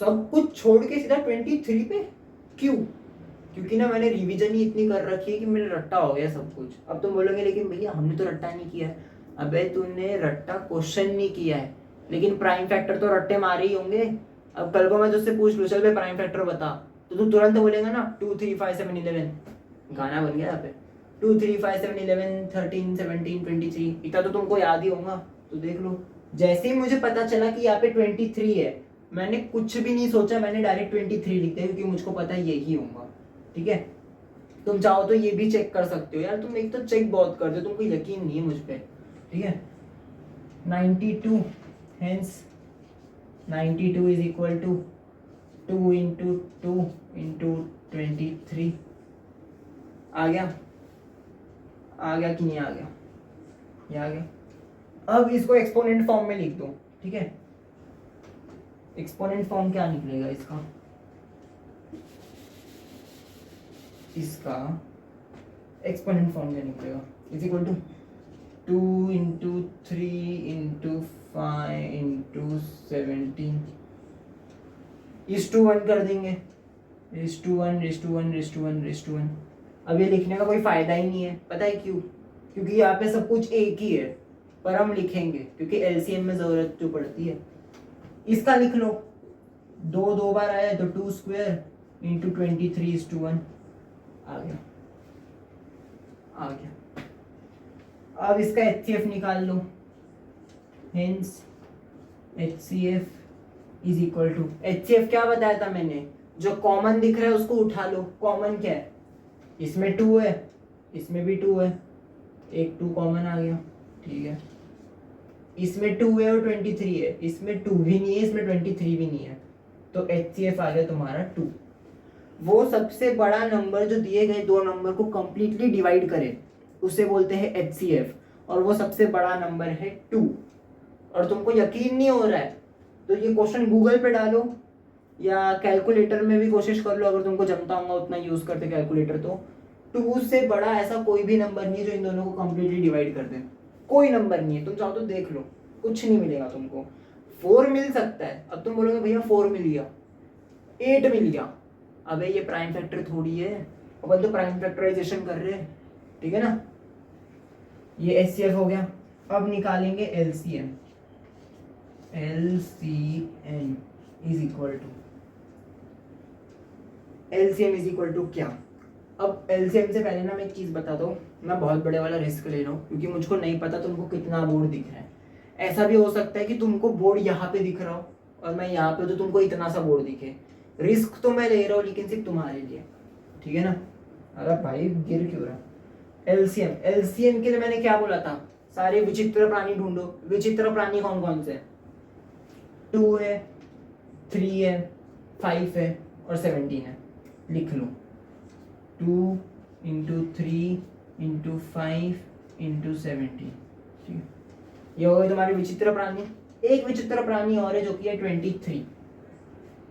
सब कुछ छोड़ के सीधा 23 पे क्यों? क्योंकि ना मैंने रिवीजन ही इतनी कर रखी है कि मेरा रट्टा हो गया सब कुछ। अब तुम बोलोगे लेकिन भैया हमने तो रट्टा नहीं किया है, अबे तूने रट्टा क्वेश्चन नहीं किया है, लेकिन प्राइम फैक्टर तो रट्टे मारे ही होंगे। अब कल को मैं तुझसे पूछ लूँ चल भाई प्राइम फैक्टर बता, तो तू तुरंत बोलेगा ना 2 3 5 7 11, गाना बन गया यहाँ पे, 2 3 5 7 11 13 17 23, इतना तो तुमको याद ही होगा। तो देख लो, जैसे ही मुझे पता चला कि यहाँ पे 23 है, मैंने कुछ भी नहीं सोचा, मैंने डायरेक्ट 23 लिख दिया, क्योंकि मुझको पता है यही होगा। ठीक है, तुम चाहो तो ये भी चेक कर सकते हो यार, तुम एक तो चेक बहुत करते हो, तुमको यकीन नहीं है मुझ पे। ठीक है, 92 hence 92 is equal to 2 into 2 into 23, आ गया कि नहीं आ गया? ये आ गया। अब इसको एक्सपोनेंट फॉर्म में लिख दो, ठीक है। एक्सपोनेंट फॉर्म क्या निकलेगा इसका एक्सपोनेंट फॉर्म क्या निकलेगा? Is equal to 2 into 3 into 5 into 17 is to 1 कर देंगे। Is to one. अब ये लिखने का कोई फायदा ही नहीं है, पता है क्यों? क्योंकि यहाँ पे सब कुछ एक ही है, पर हम लिखेंगे क्योंकि एलसीएम में जरूरत जो पड़ती है। इसका लिख लो, 2 बार आया तो 2 स्क्वायर इंटू 23:1 आ गया। अब इसका HCF निकाल लो। Hence HCF is equal to, HCF क्या बताया था मैंने? जो कॉमन दिख रहा है उसको उठा लो। कॉमन क्या है? इसमें 2 है, इसमें भी 2 है, एक 2 कॉमन आ गया, ठीक है। इसमें 2 है और 23 है, इसमें 2 भी नहीं है, इसमें 23 भी नहीं है, तो HCF आ गया तुम्हारा 2। वो सबसे बड़ा नंबर जो दिए गए दो नंबर को कंप्लीटली डिवाइड करे उसे बोलते हैं HCF, और वो सबसे बड़ा नंबर है 2। और तुमको यकीन नहीं हो रहा है तो ये क्वेश्चन गूगल पे डालो या कैलकुलेटर में भी कोशिश कर लो, अगर तुमको जमता होगा उतना यूज करते कैलकुलेटर। तो 2 से बड़ा ऐसा कोई भी नंबर नहीं है जो इन दोनों को कंप्लीटली डिवाइड कर दे। कोई नंबर नहीं है, तुम चाहो तो देख लो, कुछ नहीं मिलेगा तुमको। 4 मिल सकता है, अब तुम बोलोगे भैया 4 मिल गया, 8 मिल गया, अबे ये प्राइम फैक्टर थोड़ी है, अपन तो प्राइम फैक्टराइजेशन कर रहे हैं, ठीक है ना। ये HCF हो गया। अब निकालेंगे LCM। LCM is equal to क्या? अब LCM से पहले ना मैं एक चीज बता दूं, मैं बहुत बड़े वाला रिस्क ले रहा हूँ क्योंकि मुझको नहीं पता तुमको कितना बोर्ड दिख रहा है। ऐसा भी हो सकता है कि तुमको बोर्ड यहाँ पे दिख रहा हो और मैं यहाँ पे तो तुमको इतना सा बोर्ड दिखे। रिस्क तो मैं ले रहा हूँ लेकिन सिर्फ तुम्हारे लिए, ठीक है ना। अरे भाई गिर क्यों रहा? LCM के लिए मैंने क्या बोला था? सारे विचित्र प्राणी ढूंढो। विचित्र प्राणी कौन कौन से? 2 है, 3 है, 5 है और 17 है। लिख लो 2 इंटू 3 इंटू 5 इंटू 17, ठीक है। ये हो गए तुम्हारे विचित्र प्राणी। एक विचित्र प्राणी और है जो कि है 23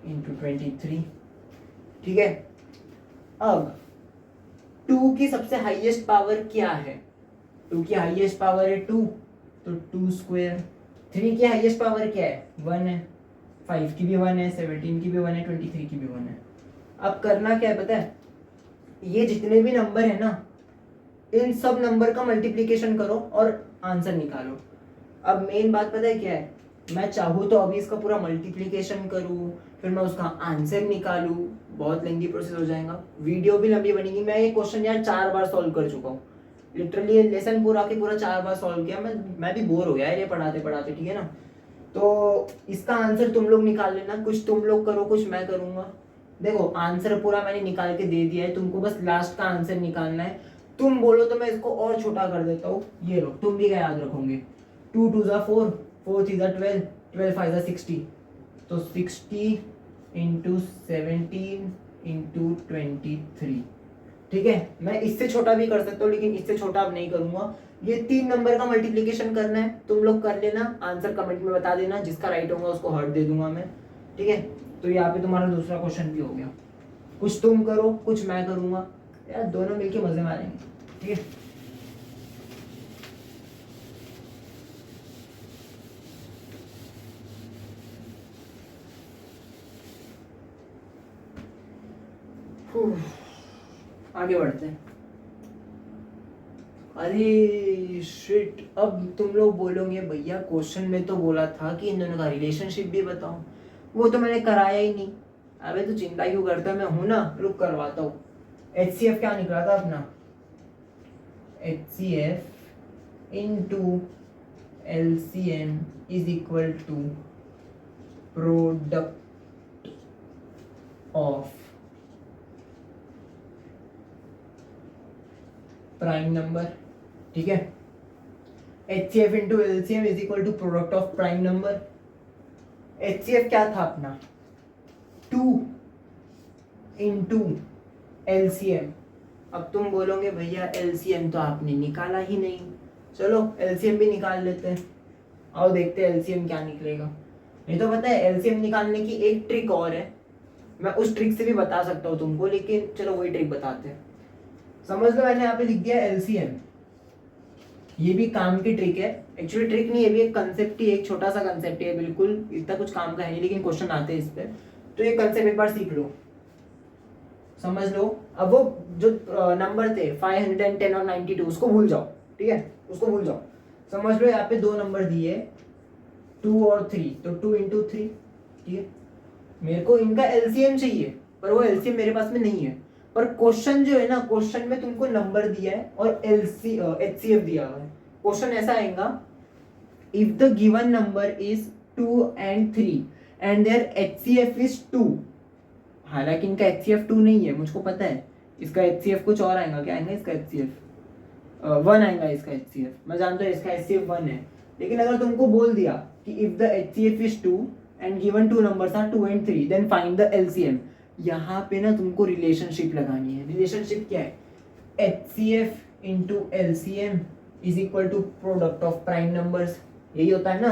इंटू 23, ठीक है। अब 2 की सबसे हाईएस्ट पावर क्या है? 2 की हाईएस्ट पावर है 2, तो 2 स्क्वायर। 3 की हाईएस्ट पावर क्या है? 1 है। 5 की भी 1 है, 17 की भी 1 है, 23 की भी 1 है। अब करना क्या है पता है? ये जितने भी नंबर है ना, इन सब नंबर का मल्टीप्लिकेशन करो और आंसर निकालो। अब मेन बात पता है क्या है? मैं चाहूँ तो अभी इसका पूरा मल्टीप्लिकेशन करूँ, फिर मैं उसका आंसर निकालूँ, बहुत लेंथी प्रोसेस हो जाएगा, वीडियो भी लंबी बनेगी। मैं ये क्वेश्चन यार 4 बार सॉल्व कर चुका हूँ, लिटरली ये लेसन पूरा के पूरा 4 बार सॉल्व किया। मैं भी बोर हो गया ये पढ़ाते पढ़ाते, ठीक है ना। तो इसका आंसर तुम लोग निकाल लेना, कुछ तुम लोग करो कुछ मैं करूँगा। देखो आंसर पूरा मैंने निकाल के दे दिया है, तुमको बस लास्ट का आंसर निकालना है। तुम बोलो तो मैं इसको और छोटा कर देता हूँ, ये लो, तुम भी क्या याद रखोगे? 2 2 4, 4 3 12, 12 5 60, तो 60 इंटू 17 इंटू 23, ठीक है। मैं इससे छोटा भी कर सकता हूँ लेकिन इससे छोटा अब नहीं करूंगा। ये 3 नंबर का मल्टीप्लिकेशन करना है, तुम लोग कर लेना, आंसर कमेंट में बता देना, जिसका राइट होगा उसको हार्ट दे दूंगा मैं, ठीक है। तो यहाँ पे तुम्हारा दूसरा क्वेश्चन भी हो गया। कुछ तुम करो कुछ मैं करूंगा, यार दोनों मिलके मजे मारेंगे, ठीक है। आगे बढ़ते हैं। अरे शिट, अब तुम लोग बोलोगे भैया क्वेश्चन में तो बोला था कि इन दोनों का रिलेशनशिप भी बताओ, वो तो मैंने कराया ही नहीं। अबे तो चिंता क्यों करता, मैं हूं ना, रुक करवाता हूँ। HCF क्या निकला था अपना? HCF into LCM is equal to product of prime number, ठीक है। HCF into LCM is equal to product of prime number. HCF क्या था अपना? 2 इंटू LCM, अब तुम बोलोगे भैया एलसीएम तो आपने निकाला ही नहीं, चलो एलसीएम भी निकाल लेते हैं। आओ देखते हैं एलसीएम क्या निकलेगा। नहीं तो पता है एलसीएम निकालने की एक ट्रिक और है, मैं उस ट्रिक से भी बता सकता हूँ तुमको, लेकिन चलो वही ट्रिक बताते हैं। समझ लो मैंने यहाँ पे लिख दिया एलसीएम, ये भी काम की ट्रिक है। एक्चुअली ट्रिक नहीं, ये भी एक कंसेप्ट ही, एक छोटा सा कंसेप्ट है, बिल्कुल इतना कुछ काम का है नहीं, लेकिन क्वेश्चन आते हैं इस पे, तो ये कंसेप्ट एक बार सीख लो, समझ लो। अब वो जो नंबर थे 510 और 92 उसको भूल जाओ, ठीक है, उसको भूल जाओ। समझ लो यहाँ पे दो नंबर दिए 2 और 3, तो 2 इंटू 3, ठीक है। मेरे को इनका एलसीएम चाहिए, पर वो एलसीएम मेरे पास में नहीं है। पर क्वेश्चन जो है ना, क्वेश्चन में तुमको नंबर दिया है और एचसीएफ दिया हुआ है। क्वेश्चन ऐसा आएगा, if the given number is 2 and 3 and their HCF is 2, हालांकि इनका HCF 2 नहीं है, मुझको पता है। इसका HCF कुछ और आएगा, क्या आएगा इसका HCF 1 आएगा इसका HCF, मैं जानता हूँ इसका HCF 1 है। लेकिन अगर तुमको बोल दिया कि if the HCF is 2 and given two numbers are 2 and 3 then find the LCM, यहाँ पे ना तुमको रिलेशनशिप लगानी है। रिलेशनशिप क्या है, HCF into LCM is equal to product of prime numbers, यही होता है ना।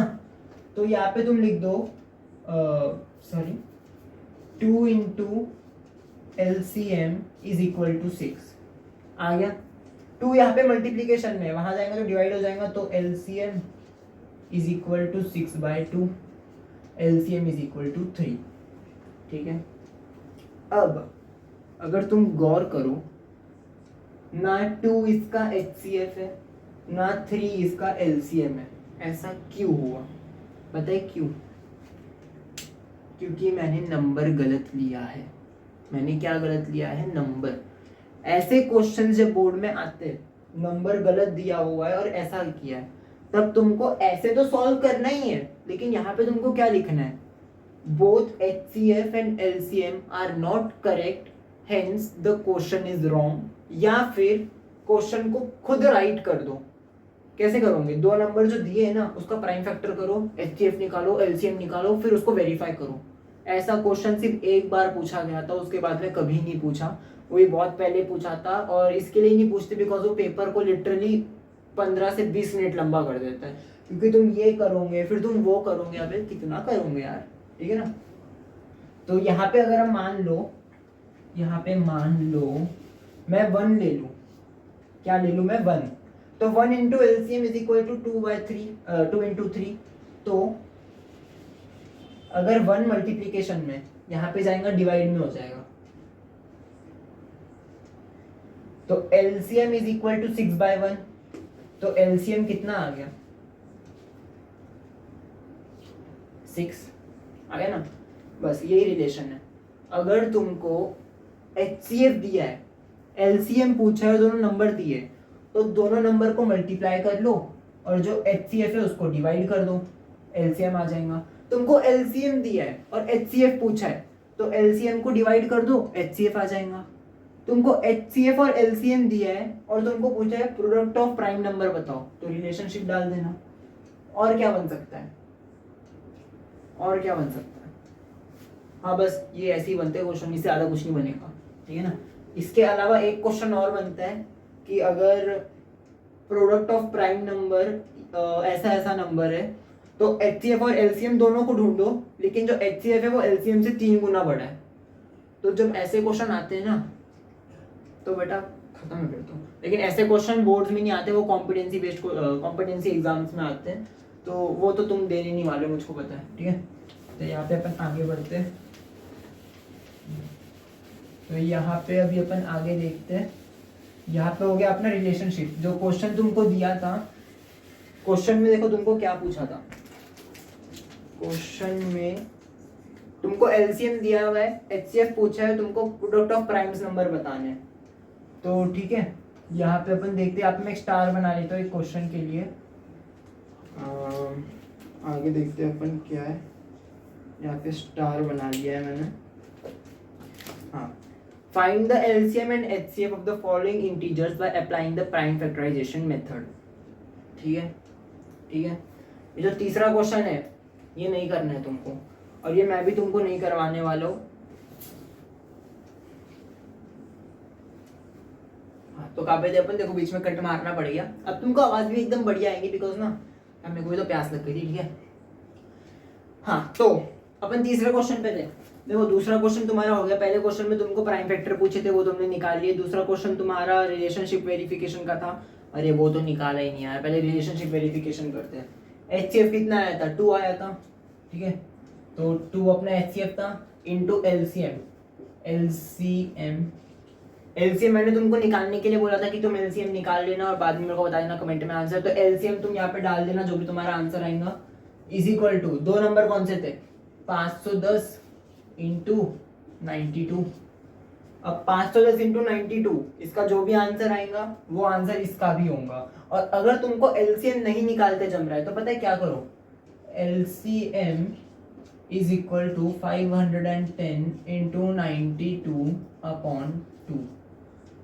तो यहाँ पे तुम लिख दो 2 into LCM is equal to 6, आ गया। 2 यहाँ पे मल्टीप्लीकेशन में, वहां जाएगा तो डिवाइड हो जाएगा, तो LCM is equal to 6/2, LCM is equal to 3, ठीक है। अब अगर तुम गौर करो ना 2 इसका HCF है ना 3 इसका LCM है, ऐसा क्यों हुआ बताए क्यों? क्योंकि मैंने नंबर गलत लिया है। मैंने क्या गलत लिया है, नंबर। ऐसे क्वेश्चन जब बोर्ड में आते हैं, नंबर गलत दिया हुआ है और ऐसा किया है, तब तुमको ऐसे तो सॉल्व करना ही है, लेकिन यहाँ पे तुमको क्या लिखना है, both HCF and LCM are not correct, hence the question is wrong, या फिर क्वेश्चन को खुद राइट कर दो। कैसे करोगे, दो नंबर जो दिए है ना उसका प्राइम फैक्टर करो, HCF निकालो, LCM निकालो, फिर उसको वेरीफाई करो। ऐसा क्वेश्चन सिर्फ एक बार पूछा गया था, उसके बाद में कभी नहीं पूछा, वो भी बहुत पहले पूछा था। और इसके लिए नहीं पूछते बिकॉज वो पेपर को लिटरली 15 से 20 मिनट लंबा कर देता है, क्योंकि तुम ये करोगे फिर तुम वो करोगे, अबे कितना करोगे यार, ठीक है ना। तो यहाँ पे अगर हम मान लो, यहाँ पे मान लो मैं 1 ले लूँ, क्या ले लूँ मैं 1, तो 1 into LCM is equal to 2 into 3। तो अगर 1 मल्टीप्लीकेशन में यहाँ पे जाएगा डिवाइड में हो जाएगा, तो LCM इज इक्वल टू 6/1, तो LCM कितना आ गया 6 आ गया ना। बस यही रिलेशन है। अगर तुमको HCF दिया है, LCM पूछा है, दोनों नंबर दिए, तो दोनों नंबर को मल्टीप्लाई कर लो और जो HCF है उसको डिवाइड कर दो, LCM आ जाएगा। तुमको LCM दिया है और HCF पूछा है, तो LCM को डिवाइड कर दो, HCF आ जाएगा। तुमको HCF और LCM दिया है और तुमको पूछा है प्रोडक्ट ऑफ प्राइम नंबर बताओ, तो रिलेशनशिप डाल देना। और क्या बन सकता है, और क्या बन सकता है, हाँ बस ये ऐसे ही बनते हैं क्वेश्चन, इससे ज़्यादा कुछ नहीं बनेगा, ठीक है ना। इसके अलावा एक क्वेश्चन और बनता है कि अगर प्रोडक्ट ऑफ प्राइम नंबर ऐसा ऐसा नंबर है, तो HCF और LCM दोनों को ढूंढो, लेकिन जो HCF है वो LCM से 3 गुना बड़ा है। तो जब ऐसे क्वेश्चन आते हैं ना, तो बेटा खत्म है फिर तो। लेकिन ऐसे क्वेश्चन बोर्ड्स में नहीं आते, वो कॉम्पिटेंसी बेस्ड कॉम्पिटेंसी एग्जाम्स में आते हैं, तो वो तो तुम देने नहीं वाले, मुझको पता है, ठीक है। तो यहाँ पे अपन आगे बढ़ते हैं, तो यहाँ पे अभी अपन आगे देखते हैं। यहाँ पे हो गया अपना रिलेशनशिप। जो क्वेश्चन तुमको दिया था, क्वेश्चन में देखो तुमको क्या पूछा था, क्वेश्चन में तुमको LCM दिया हुआ है, HCF पूछा है, तुमको प्रोडक्ट ऑफ प्राइम्स नंबर बताने हैं। तो ठीक है, यहाँ पे अपन देखते हैं, आप मैं एक स्टार बना लेता हूँ एक क्वेश्चन के लिए। आगे देखते हैं अपन क्या है, यहाँ पे स्टार बना लिया है मैंने। हाँ, find the LCM and HCF of the following integers by applying the prime factorization method. ठीक है, ठीक है। ये जो तीसरा क्वेश्चन है ये नहीं करना है तुमको, और ये मैं भी तुमको नहीं करवाने वाला हूँ। तो कहाँ पे थे अपन, देखो बीच में कट मारना पड़ गया। अब तुमको आवाज भी एकदम बढ़िया आएगी बिकॉज ना अब मेरे को भी तो प्यास लग गई थी, ठीक है। हाँ तो अपन तीसरे क्वेश्चन पे थे। देखो दूसरा क्वेश्चन तुम्हारा हो गया, पहले क्वेश्चन में तुमको प्राइम फैक्टर पूछे थे वो तुमने निकाल लिए। दूसरा क्वेश्चन तुम्हारा रिलेशनशिप वेरिफिकेशन का था, अरे वो तो निकाला ही नहीं यार, पहले रिलेशनशिप वेरिफिकेशन करते हैं। HCF कितना आया था, 2 आया था, ठीक है। तो 2 अपना HCF था इंटू LCM मैंने तुमको निकालने के लिए बोला था कि तुम LCM निकाल लेना और बाद में मेरे को बता देना कमेंट में आंसर। तो LCM तुम यहाँ पे डाल देना जो भी तुम्हारा आंसर आएगा, इज इक्वल टू, दो नंबर कौन से थे, 510 इंटू 92। अब 510 इंटू 92, इसका जो भी आंसर आएगा वो आंसर इसका भी होगा। और अगर तुमको LCM नहीं निकालते जम रहा है तो पता है क्या करो, LCM is equal to 510 into 92 upon 2।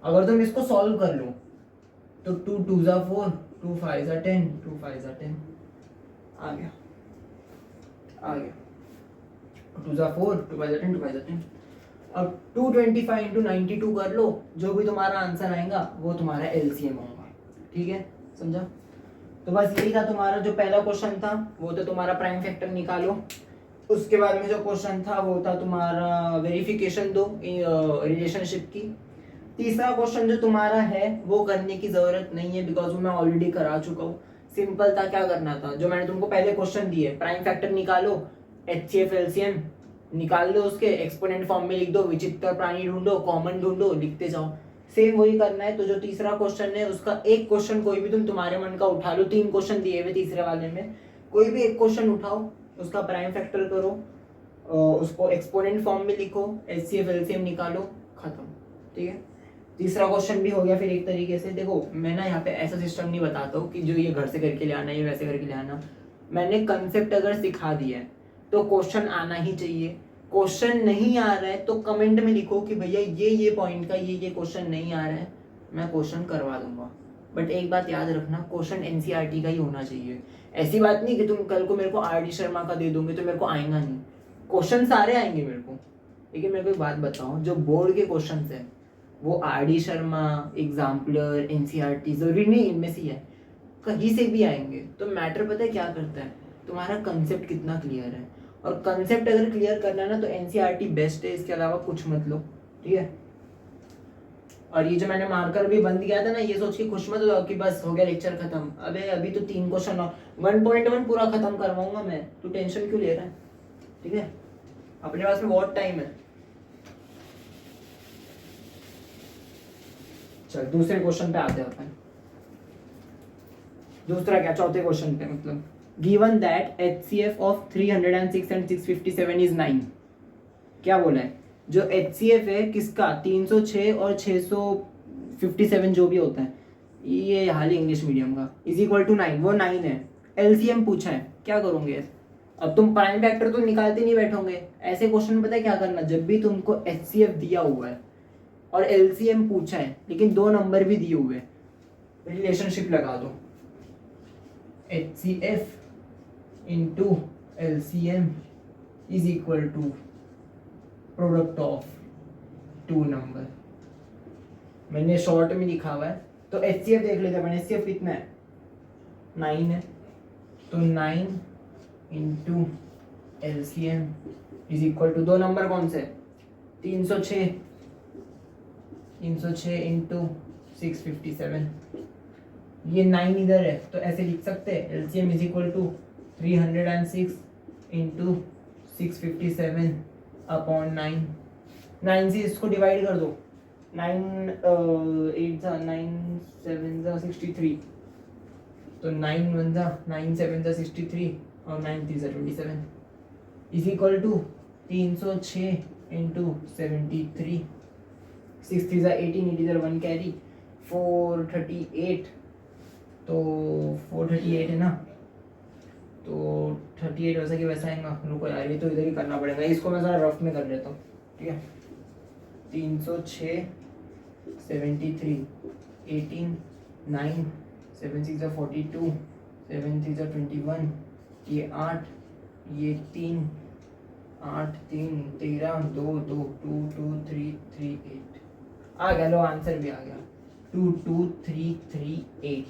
अगर तुम इसको सॉल्व कर लो तो 2 2 जा 4, 2 5 जा 10, 2 5 जा 10, आ गया 2 जा 4, 2 5 जा 10, 2 5 जा 10। अब 225 इंटू 92 कर लो, जो भी तुम्हारा आंसर आएगा वो तुम्हारा LCM होगा, ठीक है, समझा। तो बस यही था तुम्हारा जो पहला क्वेश्चन था, वो तो तुम्हारा प्राइम फैक्टर निकालो। उसके बाद में जो क्वेश्चन था वो था तुम्हारा वेरिफिकेशन दो रिलेशनशिप की। तीसरा क्वेश्चन जो तुम्हारा है वो करने की जरूरत नहीं है बिकॉज वो मैं ऑलरेडी करा चुका हूँ। सिंपल था, क्या करना था, जो मैंने तुमको पहले क्वेश्चन दिए, प्राइम फैक्टर निकालो, HCF LCM निकाल लो, उसके एक्सपोनेंट फॉर्म में लिख दो, विचित्र प्राणी ढूंढो, कॉमन ढूंढो, लिखते जाओ, सेम वही करना है। तो जो तीसरा क्वेश्चन है उसका एक क्वेश्चन कोई भी तुम तुम्हारे मन का उठा लो, 3 क्वेश्चन दिए हुए तीसरे वाले में, कोई भी एक क्वेश्चन उठाओ, उसका प्राइम फैक्टर करो, उसको एक्सपोनेंट फॉर्म में लिखो, HCF LCM निकालो, खत्म, ठीक है। तीसरा क्वेश्चन भी हो गया फिर एक तरीके से। देखो मैं ना यहाँ पे ऐसा सिस्टम नहीं बताता हूँ कि जो ये घर से करके ले आना, ये वैसे करके ले आना। मैंने कंसेप्ट अगर सिखा दिया है तो क्वेश्चन आना ही चाहिए। क्वेश्चन नहीं आ रहा है तो कमेंट में लिखो कि भैया ये पॉइंट का ये क्वेश्चन नहीं आ रहा है, मैं क्वेश्चन करवा दूंगा। बट एक बात याद रखना, क्वेश्चन NCERT का ही होना चाहिए। ऐसी बात नहीं कि तुम कल को मेरे को RD शर्मा का दे दोगे तो मेरे को आएगा नहीं, क्वेश्चन सारे आएंगे मेरे को। लेकिन मेरे को एक बात बताओ, जो बोर्ड के क्वेश्चन है वो RD शर्मा, एग्जाम्पलर, NCERT जरूरी नहीं इनमें से है, कहीं से भी आएंगे। तो मैटर पता है क्या करता है, तुम्हारा कंसेप्ट कितना क्लियर है। और कंसेप्ट अगर क्लियर करना है ना तो NCERT बेस्ट है, इसके अलावा कुछ मत लो, ठीक है। और ये जो मैंने मार्कर भी बंद किया था ना, ये सोच के खुश मत हो कि बस हो गया लेक्चर खत्म। अबे अभी तो 3 क्वेश्चन और 1.1 पूरा खत्म करवाऊंगा मैं, तू टेंशन क्यों ले रहा है, ठीक है। अपने पास में बहुत टाइम है। चल दूसरे क्वेश्चन पे आते हैं अपन। दूसरा क्या, चौथे क्वेश्चन पे, मतलब given that HCF of 306 and 657 is 9। क्या बोला है, जो HCF है किसका, 306 और 657 जो भी होता है, ये हाल इंग्लिश मीडियम का, इज इक्वल टू 9, वो 9 है। LCM पूछा है, क्या करोगे। अब तुम प्राइम फैक्टर तो निकालते नहीं बैठोगे, ऐसे क्वेश्चन पता है क्या करना, जब भी तुमको HCF दिया हुआ है और LCM पूछा है लेकिन 2 नंबर भी दिए हुए, रिलेशनशिप लगा दो, HCF into LCM is equal to product of 2 number. मैंने शॉर्ट में लिखा हुआ है तो HCF देख लेते हैं मैंने, HCF कितना है, 9 है, तो 9 into LCM is equal to, 2 number कौन से, 306 इंटू 657, ये 9 इधर है तो ऐसे लिख सकते हैं, LCM is equal to 306 into 657 upon 9। 9 से इसको डिवाइड कर दो, 9 8 जा 9 7 जा 63, तो 9 1 जा 9 7 जा 63 और 9 3 जा 27 इज इक्वल टू 306 इंटू 73, 6 3 जा 18, इधर 1 कैरी, 438, तो 438 है ना, तो 38 वैसा कि वैसा आएगा। रुको यार, ये तो इधर ही करना पड़ेगा, इसको मैं ज़रा रफ में कर लेता हूँ, ठीक है। 306 73 18 9 7 6 जा 42 7 3 जा 21, ये 8, ये 3 8 3 13 2 2 2 2 3 3 8 आ गया, लो आंसर भी आ गया, 222338।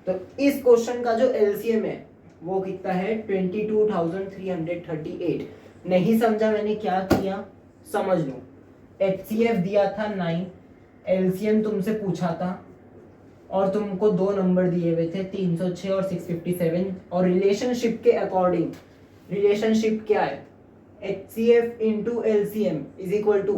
तो इस क्वेश्चन का जो एलसीएम है वो कितना है 22,338। नहीं समझा मैंने क्या किया, समझ लो। एचसीएफ दिया था 9, एलसीएम तुमसे पूछा था और तुमको दो नंबर दिए हुए थे 306 और 657, और रिलेशनशिप के अकॉर्डिंग रिलेशनशिप क्या है, HCF into LCM is equal to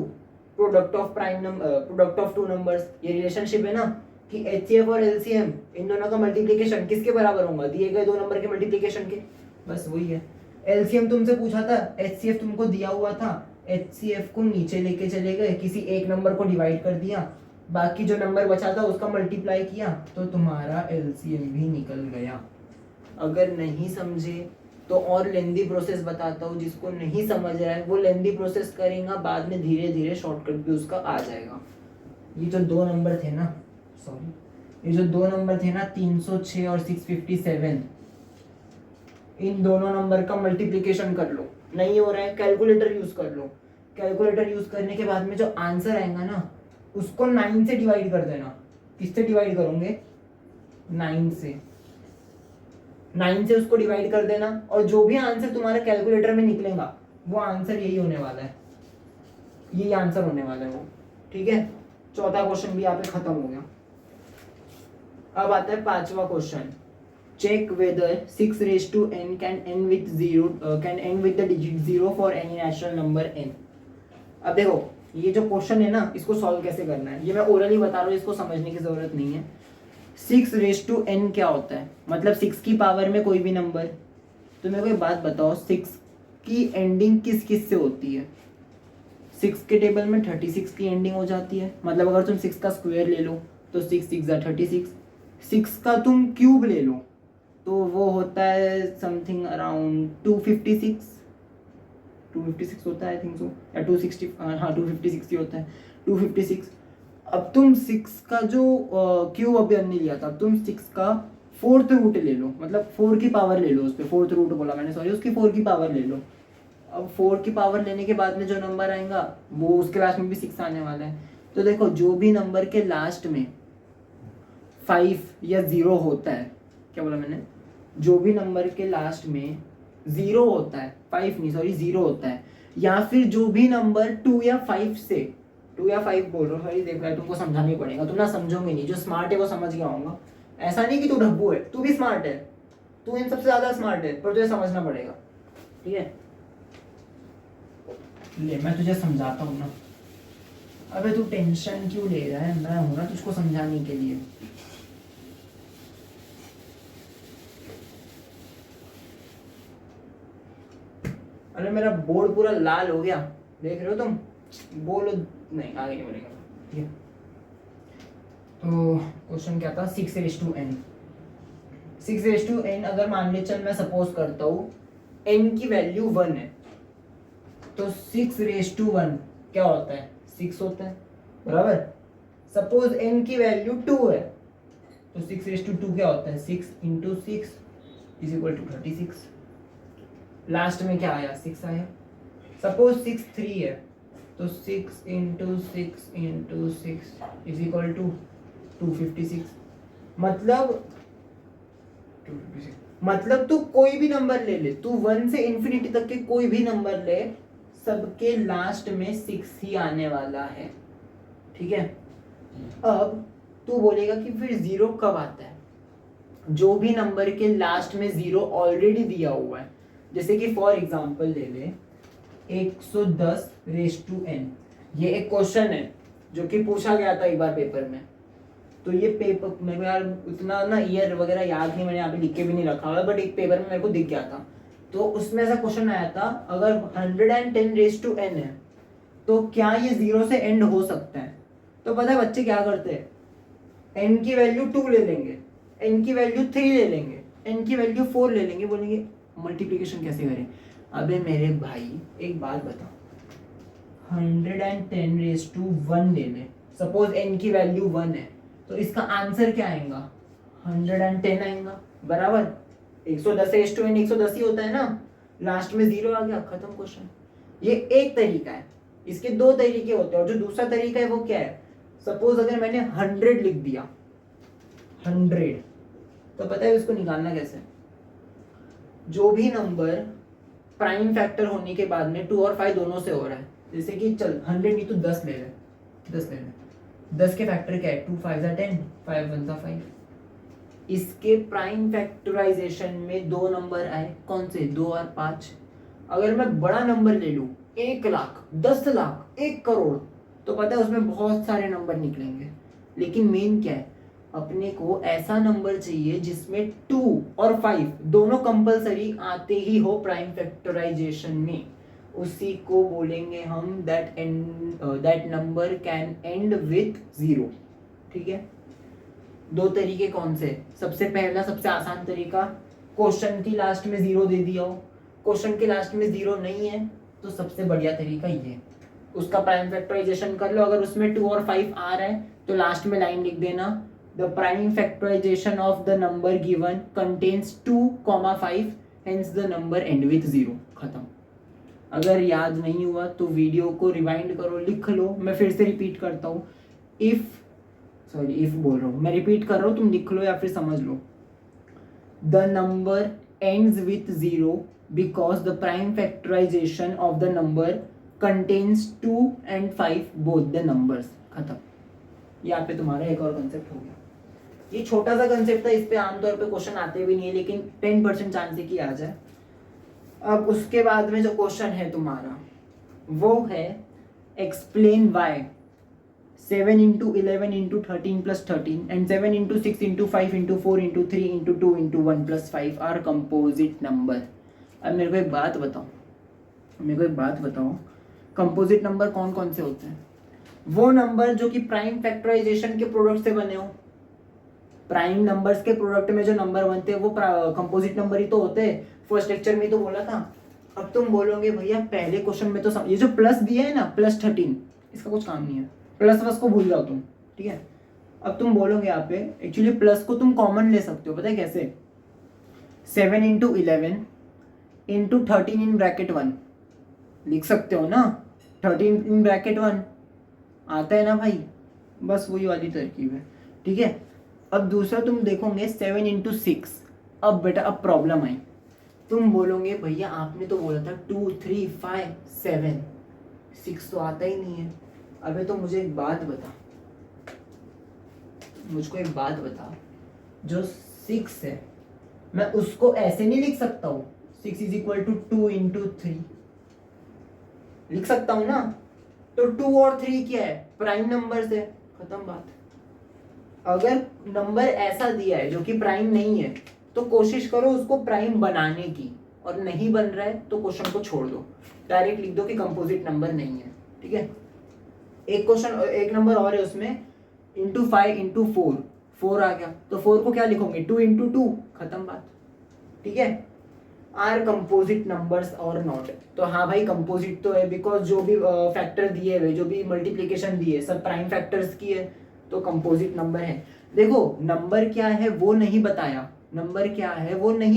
product of prime number, product of two numbers. ये रिलेशनशिप है ना कि HCF और LCM इन दोनों का मल्टीप्लिकेशन किसके बराबर होगा, दिए गए दो नंबर के मल्टीप्लिकेशन के, बस वही है। LCM तुमसे पूछा था, HCF तुमको दिया हुआ था, HCF को नीचे लेके चले गए, किसी एक नंबर को डिवाइड कर दिया, बाकी जो नंबर बचा था उसका मल्टीप्लाई किया, तो तुम्हारा LCM भी निकल गया। अगर नहीं समझे तो और लेंदी प्रोसेस बताता हूँ, जिसको नहीं समझ रहा है वो लेंदी प्रोसेस करेगा, बाद में धीरे धीरे शॉर्टकट भी उसका आ जाएगा। ये जो दो नंबर थे ना, सॉरी, ये जो दो नंबर थे ना 306 और 657, इन दोनों नंबर का मल्टीप्लिकेशन कर लो। नहीं हो रहा है, कैलकुलेटर यूज कर लो। कैलकुलेटर यूज करने के बाद में जो आंसर आएगा ना उसको 9 से डिवाइड कर देना। किससे डिवाइड करोगे, 9 से, 9 से उसको डिवाइड कर देना, और जो भी आंसर तुम्हारे कैलकुलेटर में निकलेगा वो आंसर यही होने वाला है, यही आंसर होने वाला है वो। ठीक है, चौथा क्वेश्चन भी यहाँ पे खत्म हो गया। अब आता है पांचवा question, check whether 6n can end with 0 can end with the digit 0 for any natural number n। अब देखो ये जो क्वेश्चन है ना इसको सॉल्व कैसे करना है, ये मैं ओरली बता रहा हूँ, इसको समझने की जरूरत नहीं है। 6n क्या होता है, मतलब 6 की पावर में कोई भी नंबर। तो मेरे को एक बात बताओ, 6 की एंडिंग किस किस से होती है। 6 के टेबल में 36 की एंडिंग हो जाती है, मतलब अगर तुम 6 का स्क्वायर ले लो तो 6 6 36। 6 का तुम क्यूब ले लो तो वो होता है समथिंग अराउंड 256 होता है, आई थिंक सो, या 260, हाँ 256 ही होता है, 256। अब तुम 6 का जो क्यूब अभी हमने लिया था, तुम 6 का 4th रूट ले लो, मतलब 4 की पावर ले लो, उस पर 4th रूट बोला मैंने, सॉरी, उसकी 4 की पावर ले लो। अब 4 की पावर लेने के बाद में जो नंबर आएगा वो उसके लास्ट में भी 6 आने वाला है। तो देखो जो भी नंबर के लास्ट में 5 या 0 होता है, क्या बोला मैंने, जो भी नंबर के लास्ट में 0 होता है, 5 नहीं सॉरी 0 होता है, या फिर जो भी नंबर 2 या 5 से, 2 या 5 बोल रहा हूँ, सॉरी देख रहा है, तुमको समझाना ही पड़ेगा, तुम ना समझोगे नहीं, जो स्मार्ट है वो समझ गया होगा। ऐसा नहीं कि तू ढब्बू है, तू भी स्मार्ट है, तू इन सबसे ज्यादा स्मार्ट है, पर तुझे समझना पड़ेगा। ठीक है, ले मैं तुझे समझाता हूँ ना। अबे तू टेंशन क्यों ले रहा है, मैं हूं ना तुझको समझाने के लिए। अरे मेरा बोर्ड पूरा लाल हो गया, देख रहे हो तुम, बोलो नहीं, आगे नहीं बोलेगा। ठीक है, तो क्वेश्चन क्या था, 6n। 6n अगर मान ले, चल मैं सपोज करता हूँ n की वैल्यू 1 है, तो 6 क्या होता है, 6 होता है, बराबर। सपोज n की वैल्यू 2 है तो 6 क्या होता है, 6 into 6 is equal to 36। Last में क्या आया, 6 आया। सपोज 6 है तो 6 इंटू 6 इज इक्वल टू 256। मतलब तू कोई भी नंबर ले ले, तू 1 से इंफिनिटी तक के कोई भी नंबर ले, सबके लास्ट में 6 ही आने वाला है। ठीक है, अब तू बोलेगा कि फिर 0 कब आता है, जो भी नंबर के लास्ट में 0 ऑलरेडी दिया हुआ है, जैसे कि फॉर एग्जांपल ले ले 110n। ये एक क्वेश्चन है जो कि पूछा गया था एक बार पेपर में। तो ये पेपर मेरे को यार उतना ना ईयर वगैरह याद नहीं, मैंने यहाँ पे लिख के भी नहीं रखा हुआ, बट एक पेपर में मेरे को दिख गया था। तो उसमें ऐसा क्वेश्चन आया था, अगर 110n है तो क्या ये 0 से एंड हो सकता है। तो पता है बच्चे क्या करते हैं, n की वैल्यू 2 ले लेंगे, n की वैल्यू 3 ले लेंगे, n की वैल्यू 4 ले लेंगे, बोलेंगे मल्टीप्लिकेशन कैसे करें। अबे मेरे भाई एक बात बता, 110 ले ले, सपोज n की वैल्यू 1 है, तो इसका आंसर क्या आएगा, 110 आएगा, बराबर। 110 n 110 ही होता है ना, लास्ट में 0 आ गया, खत्म क्वेश्चन। ये एक तरीका है, इसके दो तरीके होते हैं, और जो दूसरा तरीका है वो क्या है, सपोज अगर मैंने 100 लिख दिया, 100, तो पता है उसको निकालना कैसे? जो भी नंबर प्राइम फैक्टर होने के बाद में 2 और 5 दोनों से हो रहा है, जैसे कि चल 100 नहीं तो 10 ले ले, 10 ले ले, 10 के फैक्टर क्या है? 2 5 10, 5 1 5। इसके प्राइम फैक्टराइजेशन में दो नंबर आए, कौन से? 2 और 5। अगर मैं बड़ा नंबर ले लूं 1 लाख, 10 लाख, 1 करोड़, तो पता है उसमें बहुत सारे नंबर निकलेंगे। लेकिन मेन क्या है, अपने को ऐसा नंबर चाहिए जिसमें 2 और 5 दोनों कंपलसरी आते ही हो प्राइम फैक्टराइजेशन में। उसी को बोलेंगे हम that number can and with 0। ठीक है, दो तरीके कौन से? सबसे पहला, सबसे आसान तरीका, क्वेश्चन की लास्ट में 0 दे दिया हो। क्वेश्चन के लास्ट में 0 नहीं है तो सबसे बढ़िया तरीका ये, उसका प्राइम फैक्टराइजेशन कर लो। अगर उसमें 2 और 5 आ रहा है तो लास्ट में लाइन लिख देना, the prime factorisation of the number given contains 2, 5, hence the number end with 0। खत्म। अगर याद नहीं हुआ तो वीडियो को रिवाइंड करो, लिख लो। मैं फिर से रिपीट करता हूँ, इफ बोल रहा हूँ, मैं रिपीट कर रहा हूँ, तुम लिख लो या फिर समझ लो। The number ends with 0 because the prime factorisation of the number contains 2 and 5 both the numbers. खत्म। यहाँ पे तुम्हारा एक और कंसेप्ट हो गया। ये छोटा सा कंसेप्ट था, इस पे आमतौर पे क्वेश्चन आते भी नहीं है, लेकिन 10% चांस है कि आ जाए। अब उसके बाद में जो क्वेश्चन है तुम्हारा वो है explain why 7 into 11 into 13 plus 13 and 7 into 6 into 5 into 4 into 3 into 2 into 1 plus 5 are composite number। अब मेरे को एक बात बताओ, कंपोजिट नंबर कौन कौन से होते हैं? वो नंबर जो कि प्राइम फैक्टराइजेशन के प्रोडक्ट से बने हो। प्राइम नंबर्स के प्रोडक्ट में जो नंबर बनते हैं वो कंपोजिट नंबर ही तो होते हैं। फर्स्ट लेक्चर में तो बोला था। अब तुम बोलोगे भैया पहले क्वेश्चन में तो ये जो प्लस दिया है ना, प्लस 13, इसका कुछ काम नहीं है, प्लस बस को भूल जाओ तुम। ठीक है, अब तुम बोलोगे यहाँ पे एक्चुअली प्लस को तुम कॉमन ले सकते हो, पता है कैसे? 7 into 11 into 13 in bracket 1 लिख सकते हो ना, 13 in bracket 1 आता है ना भाई, बस वही वाली तरकीब है। ठीक है, अब दूसरा तुम देखोगे 7 into 6। अब बेटा अब प्रॉब्लम आई, तुम बोलोगे भैया आपने तो बोला था 2 3 5 7, 6 तो आता ही नहीं है। अबे तो मुझे एक बात बता, मुझको एक बात बता, जो 6 है मैं उसको ऐसे नहीं लिख सकता हूँ 6 is equal to 2 into 3 लिख सकता हूँ ना? तो 2 और 3 क्या है? प्राइम नंबर से। खत्म बात। अगर नंबर ऐसा दिया है जो कि प्राइम नहीं है तो कोशिश करो उसको प्राइम बनाने की, और नहीं बन रहा है तो क्वेश्चन को छोड़ दो, डायरेक्ट लिख दो कि कंपोजिट नंबर नहीं है। ठीक है, एक नंबर और है उसमें, इंटू 5 इंटू 4 आ गया, तो 4 को क्या लिखोगे? 2 इंटू 2। खत्म बात। ठीक है, आर कंपोजिट नंबर्स और नॉट? तो हाँ भाई कंपोजिट तो है, बिकॉज जो भी फैक्टर दिए हुए, जो भी मल्टीप्लीकेशन दिए सब प्राइम फैक्टर्स की है, तो कंपोजिट नंबर है। देखो नंबर क्या है वो नहीं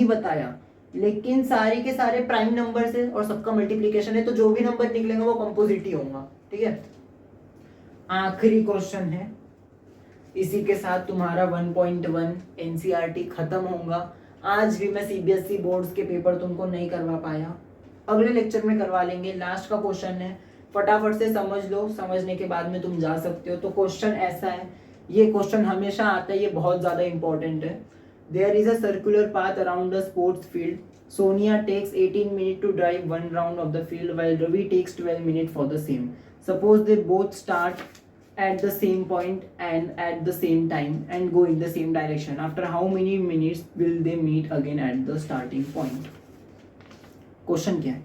बताया, लेकिन सारे के सारे प्राइम नंबर्स है और सबका मल्टीप्लीकेशन है, तो जो भी नंबर निकलेंगे वो कंपोजिट ही होगा। ठीक है, आखिरी क्वेश्चन है, इसी के साथ तुम्हारा 1.1 एनसीईआरटी खत्म होगा। आज भी मैं सीबीएसई बोर्ड्स के पेपर तुमको नहीं करवा पाया, अगले लेक्चर में करवा लेंगे। लास्ट का क्वेश्चन है, फटाफट से समझ लो, समझने के बाद में तुम जा सकते हो। तो क्वेश्चन ऐसा है, ये क्वेश्चन हमेशा आता है, ये बहुत ज्यादा इंपॉर्टेंट है। There is a circular path around the sports field, Sonia takes 18 minute to drive 1 round of the field while Ravi takes 12 minute for the same. Suppose they both start at the same point and at the same time and go in the same direction. After how many minutes will they meet again at the starting point? Question क्या है?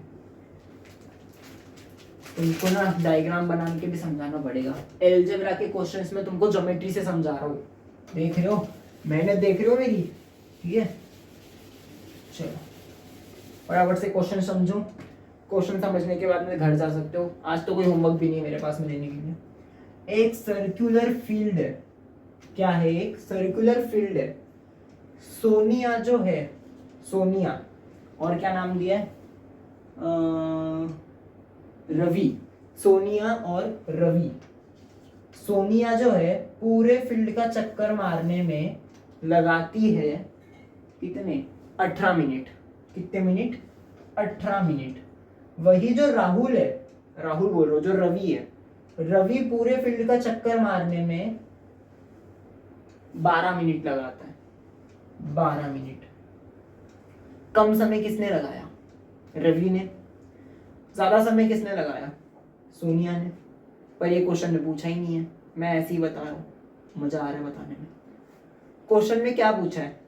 तुमको ना diagram बना के भी समझाना पड़ेगा। Algebra के क्वेश्चंस में तुमको ज्योमेट्री से समझा रहा हूँ, देख रहे हो, मेहनत देख रहे हो मेरी? ठीक है, चलो फटाफट से क्वेश्चन समझो। क्वेश्चन समझने के बाद में घर जा सकते हो। आज तो कोई होमवर्क भी नहीं है मेरे पास में लेने के लिए। एक सर्कुलर फील्ड है, क्या है? एक सर्कुलर फील्ड है। सोनिया जो है, सोनिया, और क्या नाम दिया है? रवि। सोनिया और रवि सोनिया जो है पूरे फील्ड का चक्कर मारने में लगाती है कितने, 18 मिनट। कितने मिनट, 18 मिनट। वही जो राहुल है, राहुल बोल रहा हूं, जो रवि है, रवि पूरे फील्ड का चक्कर मारने में 12 मिनट लगाता है। 12 मिनट। कम समय किसने लगाया, रवि ने। ज्यादा समय किसने लगाया, सोनिया ने। पर ये क्वेश्चन में पूछा ही नहीं है, मैं ऐसे ही बता रहा हूँ, मजा आ रहा है बताने में। क्वेश्चन में क्या पूछा है,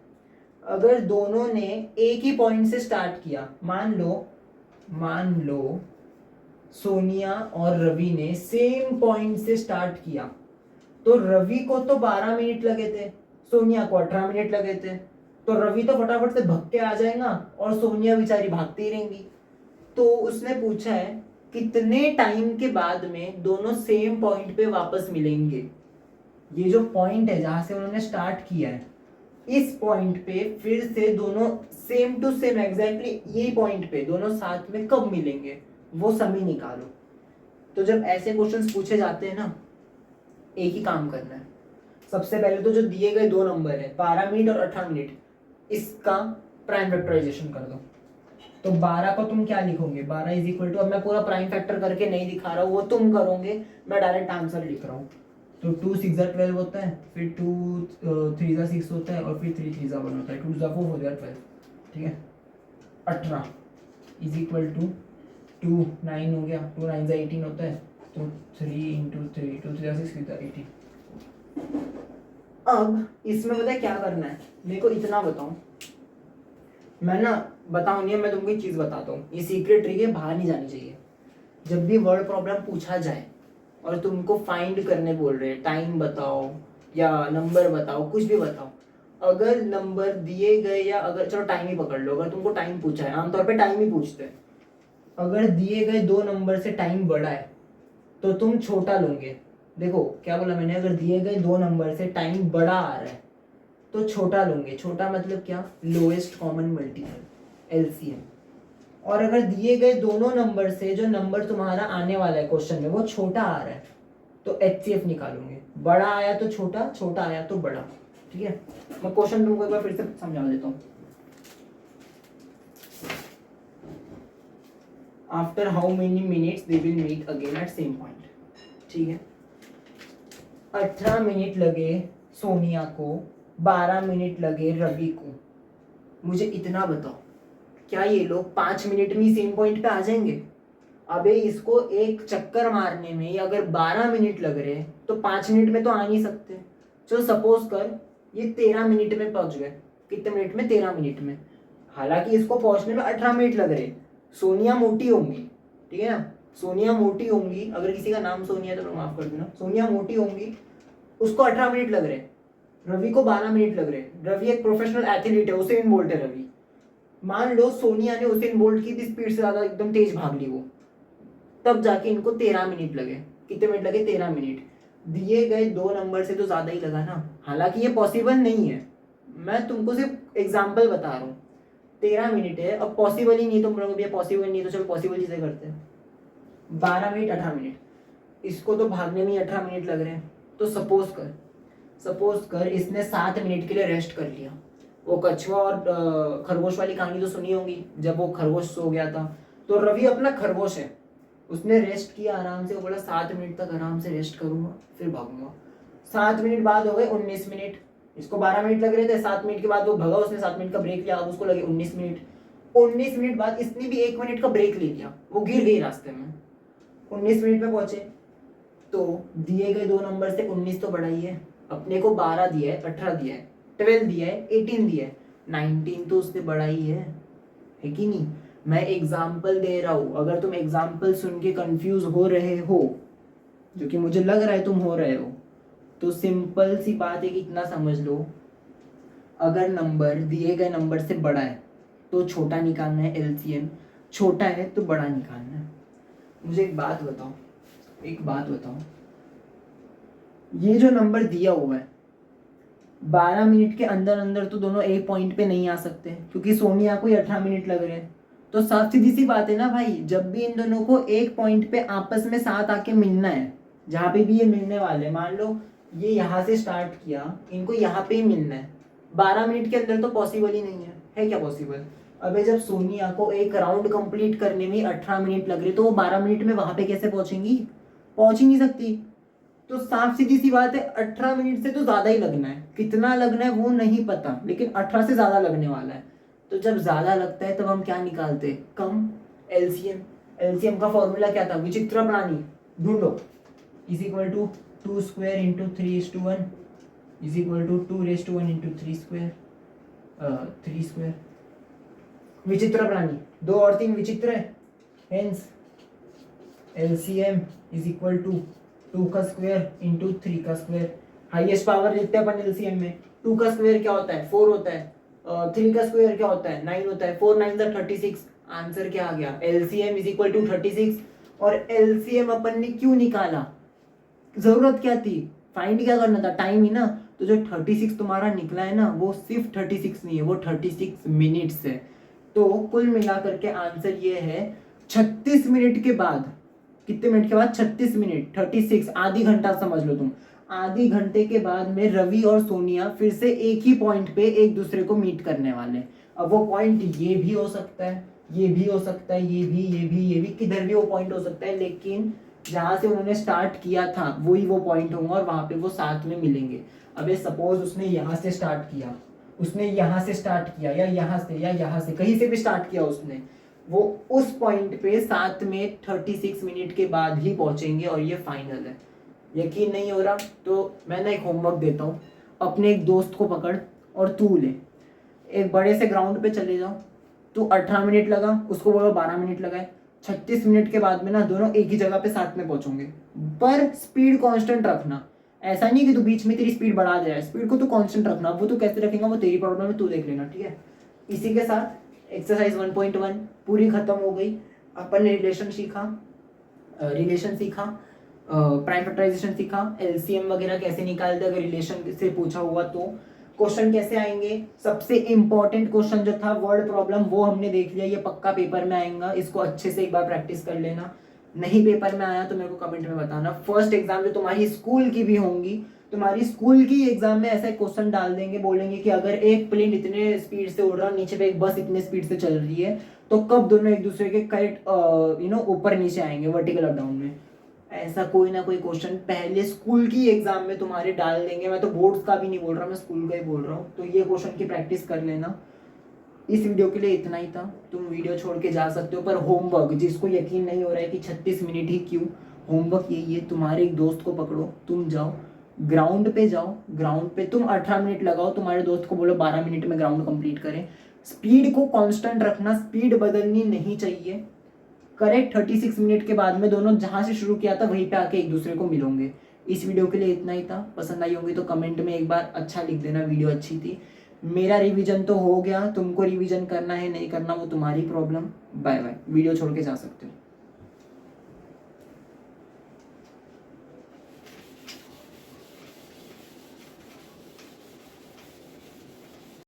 अगर दोनों ने एक ही पॉइंट से स्टार्ट किया, मान लो सोनिया और रवि ने सेम पॉइंट से स्टार्ट किया, तो रवि को तो 12 मिनट लगे थे, सोनिया को 18 मिनट लगे थे। तो रवि तो फटाफट से भाग के आ जाएगा और सोनिया बेचारी भागती ही रहेंगी। तो उसने पूछा है कितने टाइम के बाद में दोनों सेम पॉइंट पे वापस मिलेंगे। ये जो पॉइंट है जहां से उन्होंने स्टार्ट किया है, इस पॉइंट पे फिर से दोनों सेम टू सेम एग्जैक्टली यही पॉइंट पे दोनों साथ में कब मिलेंगे, वो समय निकालो। तो जब ऐसे क्वेश्चंस पूछे जाते हैं ना, एक ही काम करना है। सबसे पहले तो जो दिए गए दो नंबर है 12 मिनट और 18 मिनट, इसका प्राइम फैक्टराइजेशन कर दो। तो 12 को तुम क्या लिखोगे, 12 इज इक्वल टू, अब मैं पूरा प्राइम फैक्टर करके नहीं दिखा रहा हूँ, वो तुम करोगे, मैं डायरेक्ट आंसर लिख रहा हूँ। तो 2 6 12 होता है, फिर 2 3 6 होता है, और फिर 3 3 1 होता है, 2 4 हो गया 12। ठीक है, 18 इज इक्वल टू 2 9 हो गया, 2 9 18 होता है, तो 3 इंटू 3 2 3 6 18। अब इसमें पता है क्या करना है, मेरे को इतना बताओ, मैं ना बताऊं नहीं, मैं तुमको एक चीज बताता हूँ, ये सीक्रेट ट्रिक है, बाहर नहीं जानी चाहिए। जब भी वर्ड प्रॉब्लम पूछा जाए और तुमको फाइंड करने बोल रहे हैं, टाइम बताओ या नंबर बताओ, कुछ भी बताओ, अगर नंबर दिए गए या अगर चलो टाइम ही पकड़ लो, अगर तुमको टाइम पूछा है, आमतौर पे टाइम ही पूछते हैं, अगर दिए गए दो नंबर से टाइम बड़ा है तो तुम छोटा लोगे। देखो क्या बोला मैंने, अगर दिए गए दो नंबर से टाइम बड़ा आ रहा है तो छोटा लोगे। छोटा मतलब क्या, लोएस्ट कॉमन मल्टीपल, एलसीएम। और अगर दिए गए दोनों नंबर से जो नंबर तुम्हारा आने वाला है क्वेश्चन में वो छोटा आ रहा है तो एचसीएफ निकालोगे। बड़ा आया तो छोटा, छोटा आया तो बड़ा। ठीक है, मैं क्वेश्चन तुमको एक बार फिर से समझा देता हूँ। After how many minutes they will meet again at same point. ठीक है, 18 मिनट लगे सोनिया को, 12 मिनट लगे रवि को। मुझे इतना बताओ, क्या ये लोग 5 मिनट में सेम पॉइंट पे आ जाएंगे? अबे इसको एक चक्कर मारने में अगर 12 मिनट लग रहे हैं तो 5 मिनट में तो आ नहीं सकते। चलो सपोज कर ये 13 मिनट में पहुंच गए। कितने मिनट में, 13 मिनट में। हालांकि इसको पहुंचने में 18 मिनट लग रहे। सोनिया मोटी होंगी, ठीक है ना, सोनिया मोटी होंगी, अगर किसी का नाम सोनिया तो माफ कर देना, सोनिया मोटी होंगी, उसको 18 मिनट लग रहे, रवि को 12 मिनट लग रहे। रवि एक प्रोफेशनल एथलीट है, उसेन बोल्ट है रवि। मान लो सोनिया ने उसेन बोल्ट की स्पीड से ज्यादा एकदम तेज भाग ली वो, तब जाके इनको 13 मिनट लगे। कितने मिनट लगे, 13 मिनट। दिए गए दो नंबर से तो ज्यादा ही लगा ना। हालांकि ये पॉसिबल नहीं है, मैं तुमको सिर्फ एग्जाम्पल बता रहा हूँ। 13 मिनट है, अब पॉसिबल ही नहीं, तुम लोग भी पॉसिबल नहीं, तो चलो पॉसिबल चीजें करते हैं। 12 मिनट 18 मिनट, इसको तो भागने में ही 18 मिनट लग रहे हैं। तो सपोज कर इसने 7 मिनट के लिए रेस्ट कर लिया। वो कछुआ और खरगोश वाली कहानी तो सुनी होगी, जब वो खरगोश सो गया था, तो रवि अपना खरगोश है, उसने रेस्ट किया आराम से। वो बोला 7 मिनट तक आराम से रेस्ट करूंगा फिर भागूंगा। 7 मिनट बाद हो गए 19 मिनट। इसको 12 मिनट लग रहे थे, 7 मिनट के बाद वो भगा, उसने 7 मिनट का ब्रेक लिया, अब उसको लगे 19 मिनट। 19 मिनट बाद इसने भी 1 मिनट का ब्रेक ले लिया, वो गिर गई रास्ते में। 19 मिनट में पहुंचे, तो दिए गए दो नंबर से 19 तो बड़ा ही है, अपने को 12 दिया है, 18 दिया है, 12 दिया है, 18 दिया है, 19 तो उससे बड़ा ही है कि नहीं? मैं एग्जाम्पल दे रहा हूं, अगर तुम एग्जाम्पल सुन के कंफ्यूज हो रहे हो, जो कि मुझे लग रहा है तुम हो रहे हो, तो सिंपल सी बात है कि इतना समझ लो, अगर नंबर दिए गए नंबर से बड़ा है तो छोटा निकालना है एलसीएम, छोटा है तो बड़ा निकालना है। मुझे एक बात बताओ, ये जो नंबर दिया हुआ है 12 मिनट के अंदर अंदर तो दोनों एक पॉइंट पे नहीं आ सकते, क्योंकि सोनिया को ही 18 मिनट लग रहे हैं। तो साफ सीधी सी बात है ना भाई, जब भी इन दोनों को एक पॉइंट पे आपस में साथ आके मिलना है, जहाँ पे भी ये मिलने वाले, मान लो ये यहाँ से स्टार्ट किया, इनको यहाँ पे ही मिलना है, 12 मिनट के अंदर तो पॉसिबल ही नहीं है क्या पॉसिबल? अबे जब सोनिया को एक राउंड कंप्लीट करने में 18 मिनट लग रहे तो वो 12 मिनट में वहां पे कैसे पहुंचेंगी? पहुंच ही नहीं सकती। तो साफ सीधी सी बात है, 18 मिनट से तो ज्यादा ही लगना है, कितना लगना है वो नहीं पता, लेकिन 18 से ज्यादा लगने वाला है। तो जब ज्यादा लगता है तब हम क्या निकालते? कम, एलसीएम। एलसीएम का फॉर्मूला क्या था? विचित्र प्राणी ढूंढो, is equal to 2 square into 3:1 is equal to 2:1 into 3 square, 3 square. विचित्र प्राणी 2 और 3 विचित्र है, hence LCM is equal to 2 का स्क्वायर इंटू 3 का स्क्वायर। हाईएस्ट पावर लिखते हैं अपन एलसीएम में। 2 का स्क्वायर क्या होता है? 4 होता है। 3 का स्क्वायर क्या होता है? 9 होता है। 4 9 36। आंसर क्या आ गया? LCM is equal to 36। और एलसीएम अपन ने क्यों निकाला? जरूरत क्या थी? फाइंड क्या करना था? टाइम ही ना। तो जो 36 तुम्हारा निकला है ना, वो सिर्फ 36 नहीं है, वो 36 मिनट्स है। तो कुल मिलाकर के आंसर ये है 36 मिनट के बाद। कितने मिनट के बाद? 36 मिनट, 36, आधी घंटा समझ लो तुम। आधी घंटे के बाद में रवि और सोनिया फिर से एक ही पॉइंट पे एक दूसरे को मीट करने वाले। अब वो पॉइंट ये भी हो सकता है, ये भी हो सकता है, ये भी, किधर भी वो पॉइंट हो सकता है, लेकिन जहां से उन्होंने स्टार्ट किया था वही वो पॉइंट होगा और वहां पे वो साथ में मिलेंगे। अबे सपोज उसने यहाँ से स्टार्ट किया, उसने यहाँ से स्टार्ट किया, या यहाँ से, या यहाँ से, कहीं से भी स्टार्ट किया उसने, वो उस पॉइंट पे साथ में 36 मिनट के बाद ही पहुंचेंगे और ये फाइनल है। यकीन नहीं हो रहा तो मैं ना एक होमवर्क देता हूँ, अपने एक दोस्त को पकड़ और तू ले, एक बड़े से ग्राउंड पे चले जाओ, तू 18 मिनट लगा, उसको बोलो 12 मिनट लगाए, 36 मिनट के बाद में ना दोनों एक ही जगह पे साथ में पहुंचोगे। पर स्पीड कांस्टेंट रखना, ऐसा नहीं कि तू बीच में तेरी स्पीड बढ़ा जाए, स्पीड को तू कांस्टेंट रखना। वो तू कैसे रखेगा वो तेरी प्रॉब्लम है, तू देख लेना, ठीक है। इसी के साथ एक्सरसाइज 1.1 पूरी खत्म हो गई। अपन ने रिलेशन सीखा, प्राइम फैक्टराइजेशन सीखा, एलसीएम वगैरह कैसे निकालते अगर रिलेशन से पूछा हुआ तो, क्वेश्चन कैसे आएंगे। सबसे इंपॉर्टेंट क्वेश्चन जो था वर्ड प्रॉब्लम, वो हमने देख लिया, ये पक्का पेपर में आएगा, इसको अच्छे से एक बार प्रैक्टिस कर लेना। नहीं पेपर में आया तो मेरे को कमेंट में बताना। फर्स्ट एग्जाम जो तुम्हारी स्कूल की भी होंगी, तुम्हारी स्कूल की एग्जाम में ऐसा क्वेश्चन डाल देंगे, बोलेंगे कि अगर एक प्लेन इतने स्पीड से उड़ रहा है, नीचे पे एक बस इतने स्पीड से चल रही है, तो कब दोनों एक दूसरे के करेक्ट ऊपर नीचे आएंगे वर्टिकल अप डाउन में। ऐसा कोई ना कोई क्वेश्चन पहले स्कूल की एग्जाम में तुम्हारे डाल देंगे। मैं तो बोर्ड्स का भी नहीं बोल रहा, मैं स्कूल का ही बोल रहा हूँ। तो ये क्वेश्चन की प्रैक्टिस कर लेना। इस वीडियो के लिए इतना ही था, तुम वीडियो छोड़ के जा सकते हो, पर होमवर्क, जिसको यकीन नहीं हो रहा है कि 36 मिनट ही क्यों, होमवर्क यही है, तुम्हारे एक दोस्त को पकड़ो, तुम जाओ ग्राउंड पे, जाओ ग्राउंड पे, तुम 18 मिनट लगाओ, तुम्हारे दोस्त को बोलो 12 मिनट में ग्राउंड कंप्लीट करें। स्पीड को कांस्टेंट रखना, स्पीड बदलनी नहीं चाहिए। करेक्ट 36 मिनट के बाद में दोनों जहां से शुरू किया था वहीं पे आके एक दूसरे को मिलोगे। इस वीडियो के लिए इतना ही था। पसंद आई होंगी तो कमेंट में एक बार अच्छा लिख देना, वीडियो अच्छी थी। मेरा रिवीजन तो हो गया, तुमको रिवीजन करना है नहीं करना वो तुम्हारी प्रॉब्लम। बाय बाय, वीडियो छोड़ के जा सकते हो।